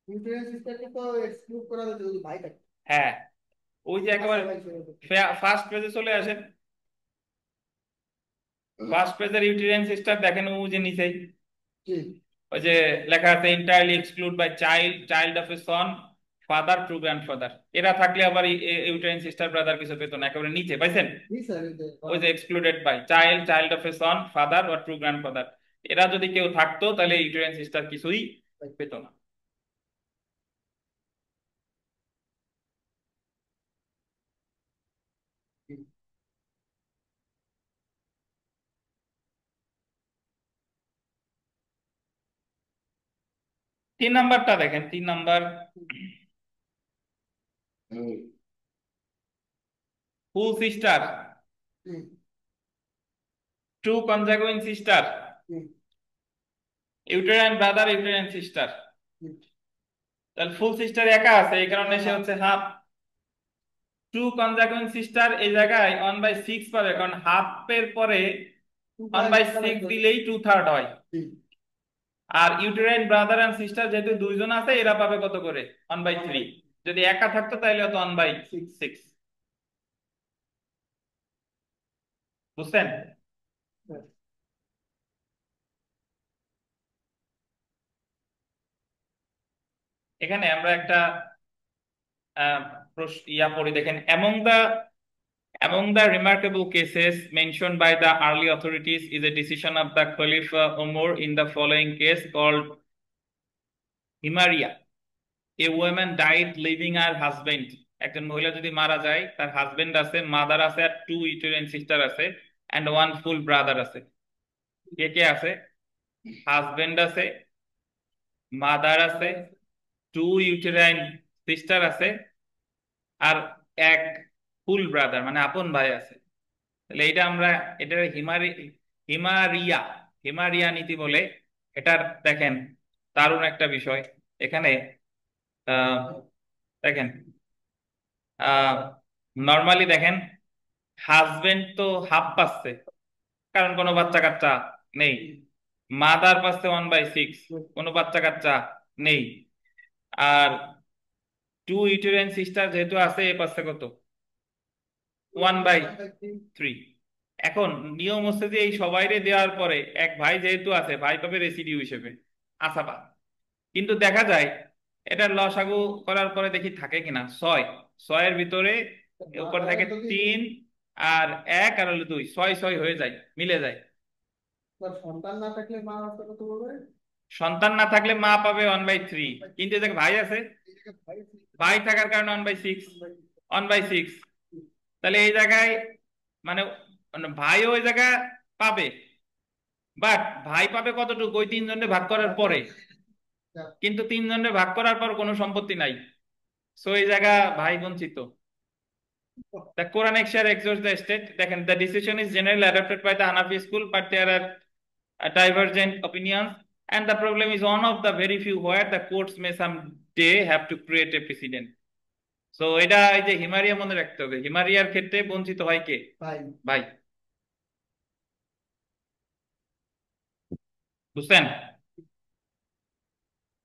ইউটেরাইন সিস্টারকে তো এক্সক্লুড করা যাবে যদি ভাই থাকে। হ্যাঁ, ওই যে আচ্ছা একেবারে ভাই চলে যাবে। ফার্স্ট পেজে চলে আসেন। ফার্স্ট পেজের ইউটেরিয়ান সিস্টার দেখেন, ও যে নিচেই জি, ওই যে লেখা আছে entirely exclude by child, child of a son, father, true grandfather. এরা থাকলে আবার ইউটেরিয়ান সিস্টার ব্রাদার কিছু পেত না, একেবারে নিচে পাইছেন। জি স্যার, এই যে ওই যে excluded by child, child of a son, father বা ট্রু গ্র্যান্ডফাদার, এরা যদি কেউ থাকতো তাহলে ইউটেরিয়ান সিস্টার কিছুই পেত না। জি। 3 নাম্বারটা দেখেন, 3 নাম্বার, ফুল সিস্টার, জি, ট্রু কনজাগুইন সিস্টার, জি, ইউটেরিয়ান ব্রাদার, ইউটেরিয়ান সিস্টার। জি। তাহলে ফুল সিস্টার একা আছে, এই কারণে সে হচ্ছে হাফ। টু কনজাগুইন সিস্টার এই জায়গায় 1/6 পাবে, কারণ হাফের পরে টু ওয়ান প্লাস বাই একটা সিক্স লাগবে। দিলেই 2/3 হয়। জি, আর ইউটেরাইন ব্রাদার এন্ড সিস্টার যেহেতু দুইজন আছে, এরা পাবে কত করে? 1/3। যদি একা থাকতো তাহলে হতো ওয়ান বাই সিক্স। সিক্স বুঝছেন? এখানে আমরা একটা ইয়া পড়ি, দেখেন, among the remarkable cases mentioned by the early authorities is a decision of the Khalifa Umar in the following case called Himaria. A woman died leaving her husband. একজন মহিলা যদি মারা যায়, তার হাজবেন্ড আছে, মাদার আছে, আর টু ইউটেরিয়ান সিস্টার আছে, and one full brother আছে। কে কে আছে? হাজবেন্ড আছে, মাদার আছে, টু ইউটেরাইন সিস্টার আছে, আর এক ফুল ব্রাদার মানে আপন ভাই আছে। তাহলে এটা আমরা, এটা হিমারিয়া, হিমারিয়া নীতি বলে। এটার দেখেন দারুণ একটা বিষয় এখানে। আহ দেখেন, নর্মালি দেখেন, হাজবেন্ড তো হাফ পাচ্ছে, কারণ কোনো বাচ্চা কাচ্চা নেই। মাদার পাচ্ছে 1/6, কোনো বাচ্চা কাচ্চা নেই। আর টু ইউটেরাইন সিস্টার যেহেতু আছে, এ পাশে কত? 1 বাই 1/3। 3। এখন নিয়ম হচ্ছে যে এই সবাইরে দেওয়ার পরে এক ভাই যেহেতু আছে, ভাই পাবে রেসিডিউ হিসেবে আসাবা। কিন্তু দেখা যায় এটা লসাগু করার পরে দেখি থাকে কিনা 6। 6-এর ভিতরে উপর থাকে যদি 3 আর 1 আর হলো 2, 6 6 হয়ে যায়, মিলে যায়। তার সন্তান না থাকলে মা বাবা কত বলবে? সন্তান না থাকলে মা পাবে 1/3, কিন্তু এই জায়গায় ভাই আছে, এই জায়গায় ভাই ভাই থাকার কারণে 1/6। 1/6। 1/6, তাহলে এই জায়গায় মানে মানে ভাইও ওই জায়গা পাবে, বাট ভাই পাবে কতটুকু ওই তিনজনে ভাগ করার পরে, কিন্তু তিনজনে ভাগ করার পর কোনো সম্পত্তি নাই। সো এই জায়গা ভাই বঞ্চিত। The Quranic share exhorts the state. দেখেন, the decision is generally adopted by the Hanafi school, but there are divergent opinions, and the problem is one of the very few where the courts may someday have to create a precedent. So এটা এই যে হিমারিয়া মনে রাখতে হবে, হিমারিয়ার ক্ষেত্রে বঞ্চিত হয় কে? ভাই। ভাই। বুঝছেন?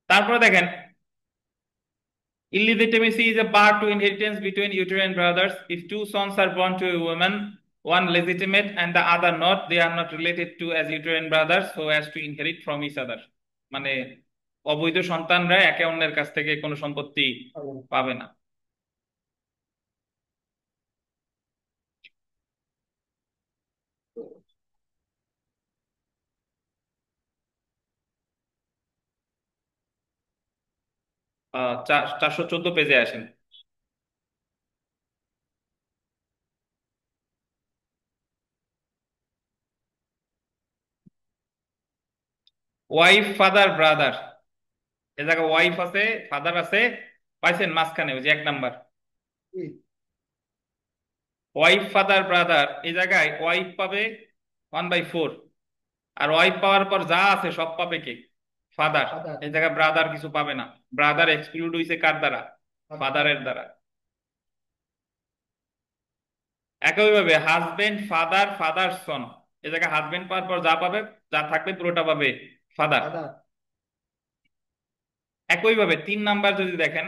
তারপরে দেখেন, illegitimacy is a bar to inheritance between uterine brothers. If two sons are born to a woman, one legitimate and the other not, they are not related to as uterine brothers so as to inherit from each other. মানে অবৈধ সন্তানরা একে অন্যের কাছ থেকে কোনো সম্পত্তি পাবে না। আহ 414 পেজে আসেন। ওয়াইফ ফাদার ব্রাদার, এ জায়গায় ওয়াইফ আছে, ফাদার আছে, পাইছেন মাঝখানে ওই যে 1 নাম্বার। ওয়াইফ ফাদার ব্রাদার, এই জায়গায় ওয়াইফ পাবে 1/4, আর ওয়াইফ পাওয়ার পর যা আছে সব পাবে কে? ফাদার। ফাদার। এই জায়গায় ব্রাদার কিছু পাবে না। ব্রাদার এক্সক্লুড হইছে কার দ্বারা? ফাদারের দ্বারা। একইভাবে হাজবেন্ড ফাদার ফাদার সন, এই জায়গায় হাজবেন্ড পাওয়ার পর যা পাবে, যা থাকবে পুরোটা পাবে ফাদার। ফাদার। একইভাবে 3 নাম্বার যদি দেখেন,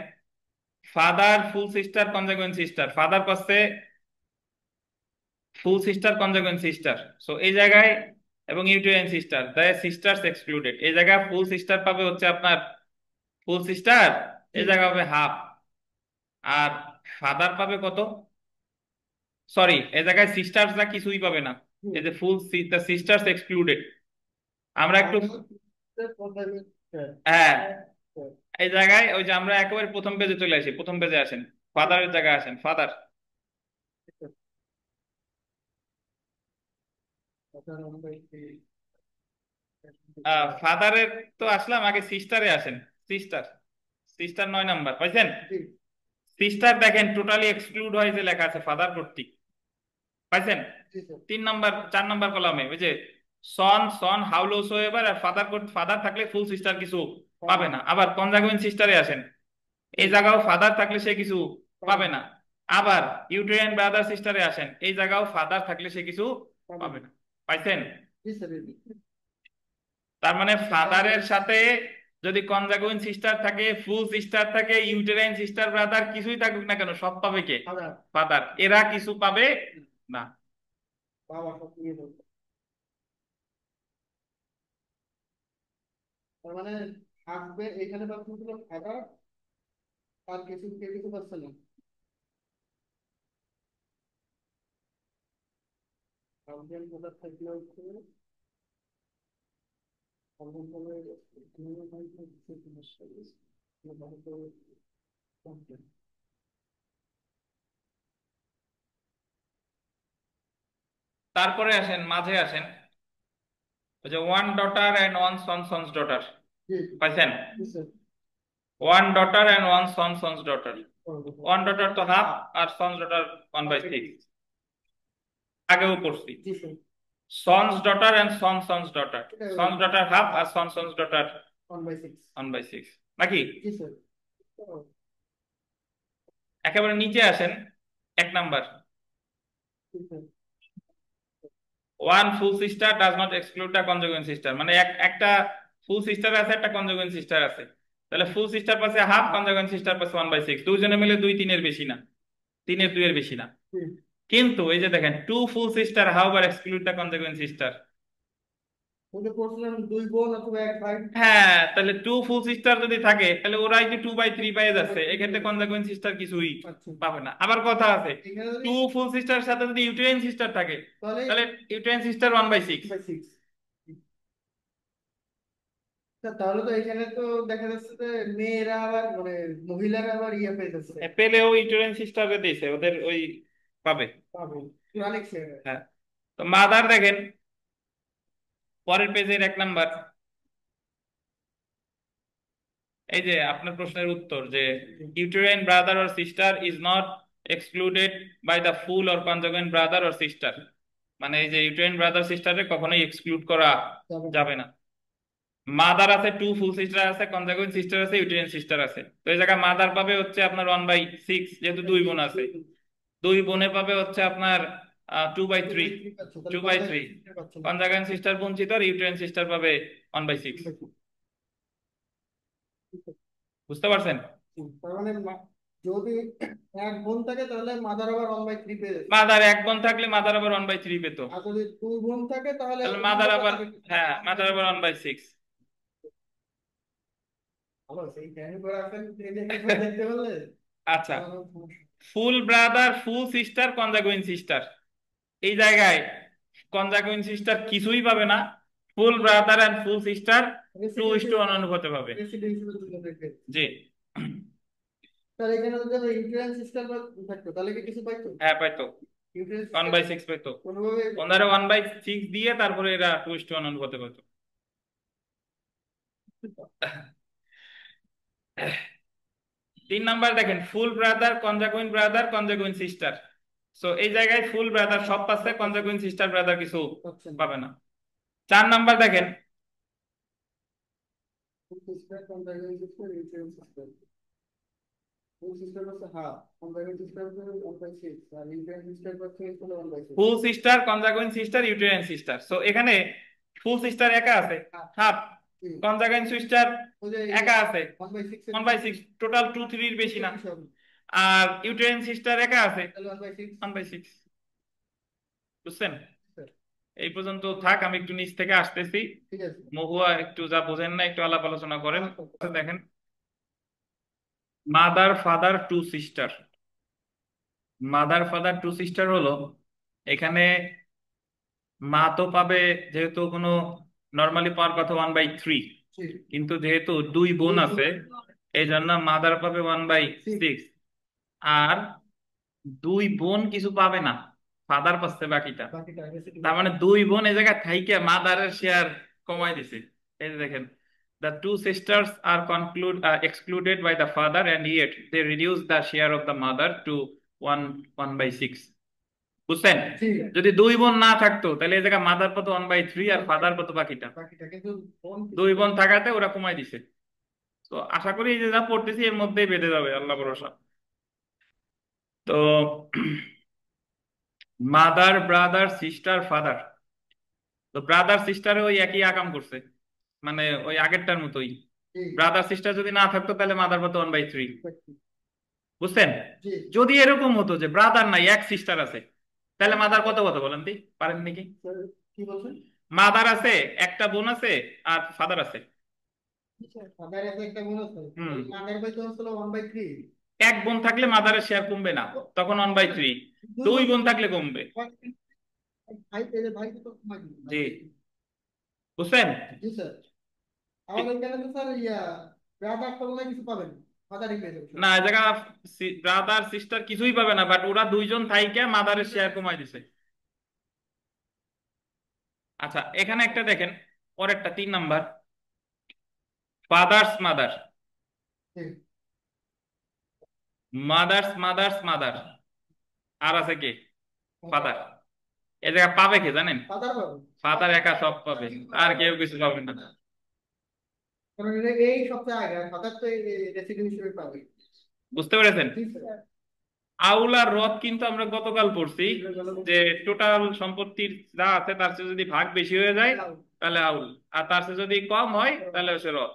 ফাদার ফুল সিস্টার কনজাগুয়েন্ট সিস্টার, ফাদার পাচ্ছে ফুল সিস্টার কনজাগুয়েন্ট সিস্টার, সো এই জায়গায় এবং ইউটেরিয়ান সিস্টার, দ্য সিস্টার্স এক্সক্লুডেড, এই জায়গায় ফুল সিস্টার পাবে হচ্ছে আপনার ফুল সিস্টার, এই জায়গা হবে হাফ। আর ফাদার পাবে কত? সরি, এই জায়গায় সিস্টার্সরা কিছুই পাবে না, এই যে ফুল দ্য সিস্টার্স এক্সক্লুডেড। আমরা একটু হ্যাঁ, এই জায়গায় ওই যে আমরা একেবারে প্রথম পেজে চলে আসি, প্রথম পেজে আসেন, ফাদারের জায়গায় আসেন, ফাদার। ফাদারের তো আসলাম, আগে সিস্টারে আসেন। সিস্টার, সিস্টার 9 নাম্বার পাইছেন? সিস্টার দেখেন টোটালি এক্সক্লুড হয়েছে লেখা আছে ফাদার কর্তৃক, পাইছেন? 3 নাম্বার 4 নাম্বার কলামে ওই যে সন সন হাউলোস এবার, আর ফাদার ফাদার থাকলে ফুল সিস্টার কিছু পাবে না। আবার কনজাগুয়েন্ট সিস্টারে আসেন, এই জায়গাও ফাদার থাকলে সে কিছু পাবে না। আবার ইউটেরিয়ান ব্রাদার সিস্টারে আসেন, এই জায়গাও ফাদার থাকলে সে কিছু পাবে না। পাইছেন? তার মানে ফাদারের সাথে যদি কনজাগুয়েন্ট সিস্টার থাকে, ফুল সিস্টার থাকে, ইউটেরাইন সিস্টার ব্রাদার কিছুই থাকুক না কেন, সব পাবে কে? ফাদার। এরা কিছু পাবে না। তার মানে থাকবে এখানে পাচ্ছেন ছিল ফাদার, আর কিছু কেউ কিছু পাচ্ছে না। হাজবেন্ড ফাদার থাকলে হচ্ছে হাজবেন্ড ফাদার তারপরে আসেন, মাঝে আসেন, ওই যে one daughter and one son sons daughter, পাইছেন? One daughter and one son sons daughter, one daughter তো হাফ, আর সন্স ডটার 1/6, আগেও পড়ছি। Sons daughter and son sons daughter, sons daughter half আর সন সন্স ডটার 1/6 নাকি? একেবারে নিচে আসেন, 1 number, one full sister does not exclude the consanguine sister, মানে একটা ফুল সিস্টার আছে, একটা কনজুগেন্ট সিস্টার আছে, তাহলে ফুল সিস্টার পাচ্ছে হাফ, কনজাগুয়েন্ট সিস্টার পাচ্ছে 1/6, দুইজনে মিলে 2 3-এর বেশি না, 3-এর 2-এর বেশি না। হুম। কিন্তু এই যে দেখেন, two full sister however exclude the consanguine sister. ওই যে পড়ছিলাম দুই বোন অথবা এক ভাই। হ্যাঁ, তাহলে টু ফুল সিস্টার যদি থাকে তাহলে ওরাই যে 2/3 পেয়ে দুই ভাই যাচ্ছে, তিন এক্ষেত্রে বোন। কনজাগুয়েন্ট সিস্টার কিছুই আচ্ছা, পাবে না। আবার কথা আছে, এখানে যদি টু ফুল সিস্টার সাথে যদি ইউটেরিন সিস্টার থাকে তাহলে তাহলে ইউটেরিন সিস্টার 1/6। 1/6। তাহলে তো এখানে তো দেখা যাচ্ছে যে মেয়েরা আবার মানে মহিলারা আবার ইয়ে পেয়ে যাচ্ছে। পেলেও ইউটেরিন সিস্টারকে দিয়েছে, ওদের ওই পাবে। পাবো অনেক ছেড়ে। হ্যাঁ, তো মাদার দেখেন পরের পেজের 1 নাম্বার, এই যে আপনার প্রশ্নের উত্তর যে uterine brother or sister is not excluded by the full or consanguine brother or sister, মানে এই যে ইউটেরাইন ব্রাদার সিস্টারে কখনোই এক্সক্লুড করা যাবে না। যাবে না। মাদার আছে, টু ফুল সিস্টার আছে, কনজুগেন্ট সিস্টার আছে, ইউটেরাইন সিস্টার আছে, তো এই জায়গায় মাদার পাবে হচ্ছে আপনার 1/6, যেহেতু দুই বোন আছে। দুই বোনে পাবে হচ্ছে আপনার 2/3, 2/3 পাচ্ছ, তাহলে 2/3। কনজাগেন্ট সিস্টেম পাচ্ছ না। কনজাগেন্ট সিস্টার বঞ্চিত, আর ইউটেরাইন সিস্টার পাবে 1/6। বুঝতে পারছেন? তার মানে যদি এক বোন থাকে তাহলে মাদার আবার 1/3 পেয়ে যাচ্ছে। মাদার এক বোন থাকলে মাদার আবার 1/3 পেত, আর যদি দুই বোন থাকে তাহলে তাহলে মাদার মাদার আবার, আগে হ্যাঁ মাদার আবার 1/6। 1/6। ভালো সেই জ্ঞানী করে আছেন, এই যে একবার দেখতে বললে আচ্ছা, আমার সমস্যা। ফুল ব্রাদার ফুল সিস্টার কনজাগুইন সিস্টার, এই জায়গায় কনজাগুইন সিস্টার কিছুই পাবে না, ফুল ব্রাদার এন্ড ফুল সিস্টার 2:1 অনুপাতে পাবে। রেসিডেন্সিয়াল দুটো দেখবে। জি। তাহলে এখানে যদি ইন্টারেন্স সিস্টেম থাকতো তাহলে কি কিছু পাইতো? হ্যাঁ পাইতো, inheritance one system by six পাইতো, কোনোভাবে ওনারা 1/6 দিয়ে তারপরে এরা 2:1 অনুপাতে পাইতো। 3 নাম্বার দেখেন, ফুল ব্রাদার কনজাগুইন সিস্টার, সো এই জায়গায় ফুল ব্রাদার সব পাচ্ছে, কনজাগুইন সিস্টার ব্রাদার কিছু পাচ্ছে না। পাবে না। 4 নাম্বার দেখেন, ফুল সিস্টেম কনজাগেন্ট সিস্টেম ইন্টারেন্স সিস্টেম। ফুল সিস্টেম হচ্ছে হাফ, কনজাগেন্ট সিস্টেম হচ্ছে 1/6 আর ইন্টারেন্স সিস্টেম হচ্ছে 1/6। Full sister consanguine sister uterine sister, so এখানে ফুল সিস্টার একা আছে হাফ, কনজাগুইন সিস্টার ওই যে একা আছে 1/6 এর 1/6, টোটাল 2-3-এর বেশি না। বেশি হবে। আর ইউটেরিয়ান সিস্টার একা আছে তাহলে 1/6। 1/6। বুঝছেন? এই পর্যন্ত থাক, আমি একটু নিচ থেকে আসতেছি। ঠিক আছে। মহুয়া একটু যা বোঝেন না একটু আলাপ আলোচনা করেন। আচ্ছা। দেখেন, mother father to sister, mother father to sister হলো, এখানে মা তো পাবে, যেহেতু কোনো নর্মালি পাওয়ার কথা 1/3, ঠিক। কিন্তু যেহেতু দুই বোন আছে এই জন্য মাদার পাবে 1/6। আর দুই বোন কিছু পাবে না, ফাদার পাচ্ছে বাকিটা। বাকিটা রেসিডেন্স। তার মানে দুই বোন এই জায়গায় থাইকে মাদারের শেয়ার কমাই দিছে। এই যে দেখেন, the two sisters are excluded by the father and yet they reduce the share of the mother to 1/6। বুঝছেন? ঠিক আছে। যদি দুই বোন না থাকতো তাহলে এই জায়গায় মাদার কত 1/3 আর ফাদার কত বাকিটা, বাকিটা কিন্তু বোন কিছু দুই বোন থাকাতে ওরা কমাই দিছে। তো আশা করি এই যে যা পড়তেছি এর মধ্যেই বেঁধে যাবে, আল্লাহ ভরসা। তো মাদার ব্রাদার সিস্টার ফাদার, তো ব্রাদার সিস্টারে ওই একই আকাম করছে, মানে ওই আগেরটার মতোই। ঠিক। ব্রাদার সিস্টার যদি না থাকতো তাহলে মাদার কত 1/3। জি। বুঝছেন? যদি এরকম হতো যে ব্রাদার নাই এক সিস্টার আছে, তাহলে মাদার কত কত বলেন দি, পারেন নাকি? কি বলছেন? মাদার আছে, একটা বোন আছে, আর ফাদার আছে। ফাদার এত একটা বোন আছে, হুম, ওই মাদার বাই তো হচ্ছিল 1/3। এক বোন থাকলে মাদারের শেয়ার কমবে না, তখন 1/3। দুই দুই বোন বোন থাকলে কমবে। ভাই পেলে ভাই তো কমাই দিবে। জি। বুঝছেন? জি স্যার। আমাদের এখানে তো স্যার ব্রাদার করলে কিছু পাবেন, ফাদারই পেয়ে যাবে। না, এই জায়গা ব্রাদার সিস্টার কিছুই পাবে না, বাট ওরা দুইজন থাইকে মাদারের শেয়ার কমাই দিছে। আচ্ছা, এখানে একটা দেখেন, পরেরটা 3 নাম্বার, ফাদার্স মাদার, ঠিক। মাদার্স মাদার, আর আছে কে? ফাদার। এ জায়গা পাবে কে জানেন? ফাদার পাবে। ফাদার একা সব পাবে, আর কেউ কিছু পাবে না। কারণ এই সপ্তাহে আগে ফাদার তো রেসিডেন্ট হিসেবে পাবে। বুঝতে পেরেছেন? জি স্যার। আউল আর রদ কিন্তু আমরা গতকাল পড়ছি যে টোটাল সম্পত্তির যা আছে তার চেয়ে যদি ভাগ বেশি হয়ে যায় তাহলে আউল, আর তার চেয়ে যদি কম হয় তাহলে হচ্ছে রদ।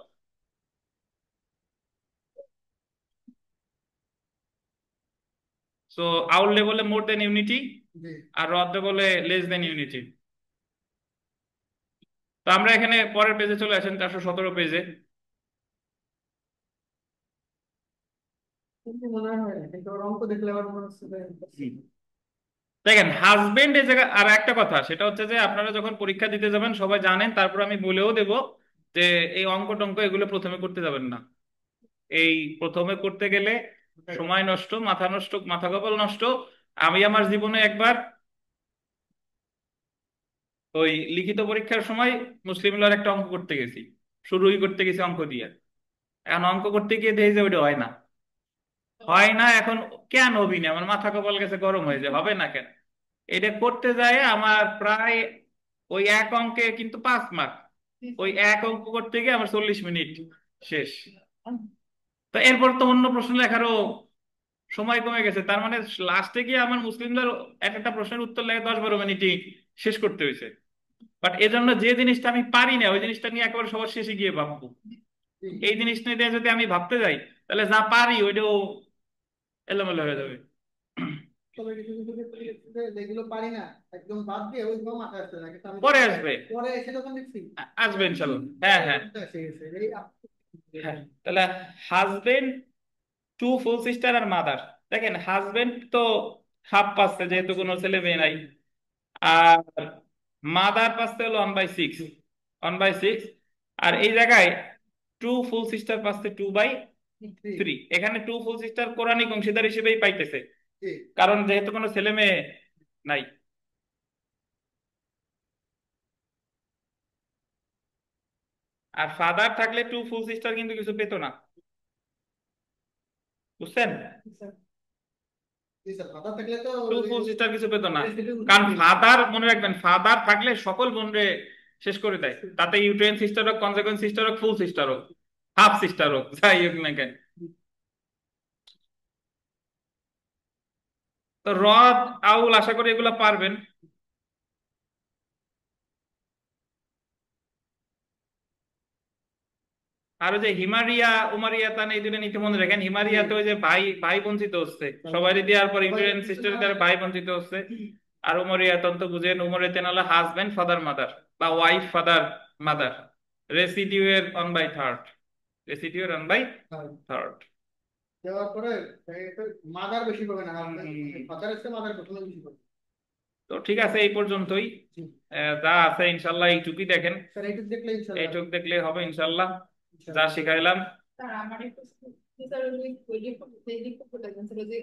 সো আউটলে বলে মোর দেন ইউনিটি, জি। আর রদে বলে লেস দেন ইউনিটি। তো আমরা এখানে পরের পেজে চলে আসেন, 417 পেজে। কিন্তু মনে হয় না, কিন্তু ওর অঙ্ক দেখলে আবার মনে হচ্ছে যে দেখেন হাজবেন্ড এই জায়গায় আর একটা কথা, সেটা হচ্ছে যে আপনারা যখন পরীক্ষা দিতে যাবেন সবাই জানেন, তারপর আমি বলেও দেব যে এই অঙ্ক টঙ্ক এগুলো প্রথমে করতে যাবেন না। এই প্রথমে করতে গেলে সময় নষ্ট, মাথা নষ্ট, মাথা কপাল নষ্ট। আমি আমার জীবনে একবার ওই লিখিত পরীক্ষার সময় মুসলিম লর একটা অঙ্ক করতে গেছি, শুরুই করতে গেছি অঙ্ক দিয়ে। এখন অঙ্ক করতে গিয়ে দেখি যে ওইটা হয় না, হয় না। এখন কেন হবি না, আমার মাথা কপাল গেছে গরম হয়ে যায়, হবে না কেন। এটা করতে যায় আমার প্রায় ওই এক অঙ্কে কিন্তু 5 মার্ক, ওই এক অঙ্ক করতে গিয়ে আমার 40 মিনিট শেষ। তো এরপর তো অন্য প্রশ্ন লেখারও সময় কমে গেছে, তার মানে লাস্টে গিয়ে আমার মুসলিমদের এক একটা প্রশ্নের উত্তর লেগে 10-12 মিনিটই শেষ করতে হয়েছে। বাট এজন্য যে জিনিসটা আমি পারি না ওই জিনিসটা নিয়ে একেবারে সবার শেষে গিয়ে ভাববো। এই জিনিসটা নিয়ে যদি আমি ভাবতে যাই তাহলে যা পারি ওইটাও এলোমেলো হয়ে যাবে। তবে কিছু কিছু ক্ষেত্রে দেখছি যে যেগুলো পারি না একদম বাদ দিয়ে ওইগুলো মাথায় আসছে না, কিন্তু আমি পরে আসবে, পরে এসে যখন দেখছি আসবে ইনশাল্লাহ। হ্যাঁ হ্যাঁ মাথায় এসে গেছে এই হ্যাঁ। তাহলে হাজবেন্ড, টু ফুল সিস্টার আর মাদার। দেখেন হাজবেন্ড তো হাফ পাচ্ছে যেহেতু কোনো ছেলে মেয়ে নাই, আর মাদার পাচ্ছে হলো 1/6, 1/6। আর এই জায়গায় টু ফুল সিস্টার পাচ্ছে 2/3। এখানে টু ফুল সিস্টার কোরআনিক অংশীদার হিসেবেই পাইতেছে, জি। কারণ যেহেতু কোনো ছেলে মেয়ে নাই। আর ফাদার থাকলে টু ফুল সিস্টার কিন্তু কিছু পেতো না, বুঝছেন। জি স্যার, কথা থাকলে তো টু ফুল সিস্টার কিছু পেতো না, residual কারণ থাকে। ফাদার মনে রাখবেন ফাদার থাকলে সকল বোনরে শেষ করে দেয়, তাতে ইউটেরিন সিস্টার হোক, কনসিকুয়েন্ট সিস্টার হোক, ফুল সিস্টার হোক, হাফ সিস্টার হোক, যাই হোক না কেন। তো রদ, আউল আশা করি এগুলা পারবেন। আর ওই যে হিমারিয়া উমারিয়া তান এই দুটো নীতি মনে রাখেন। হিমারিয়াতে ওই যে ভাই ভাই বঞ্চিত হচ্ছে, সবাই দেওয়ার পর ইউটেরিন সিস্টার দ্বারা ভাই বঞ্চিত হচ্ছে। আর উমরিয়া তন্ত বুঝেন, উমরিয়াতে নাহলে হাজবেন্ড ফাদার মাদার বা ওয়াইফ ফাদার মাদার, রেসিডিউ এর 1/3, রেসিডিউ এর 1/3। দেওয়ার পরে মাদার বেশি পাবে না, ফাদার এসে মাদার প্রথমে বেশি পাবে। তো ঠিক আছে এই পর্যন্তই। জি যা আছে ইনশাল্লাহ এইটুকুই দেখেন, স্যার, এইটুকু দেখলে ইনশাল্লাহ এইটুক দেখলে হবে ইনশাল্লাহ। যা ইনশাল্লাহ। শিখাইলাম। স্যার আমার একটু স্যার ওই ওই যে দিকটা বলে দেন স্যার, ওই যে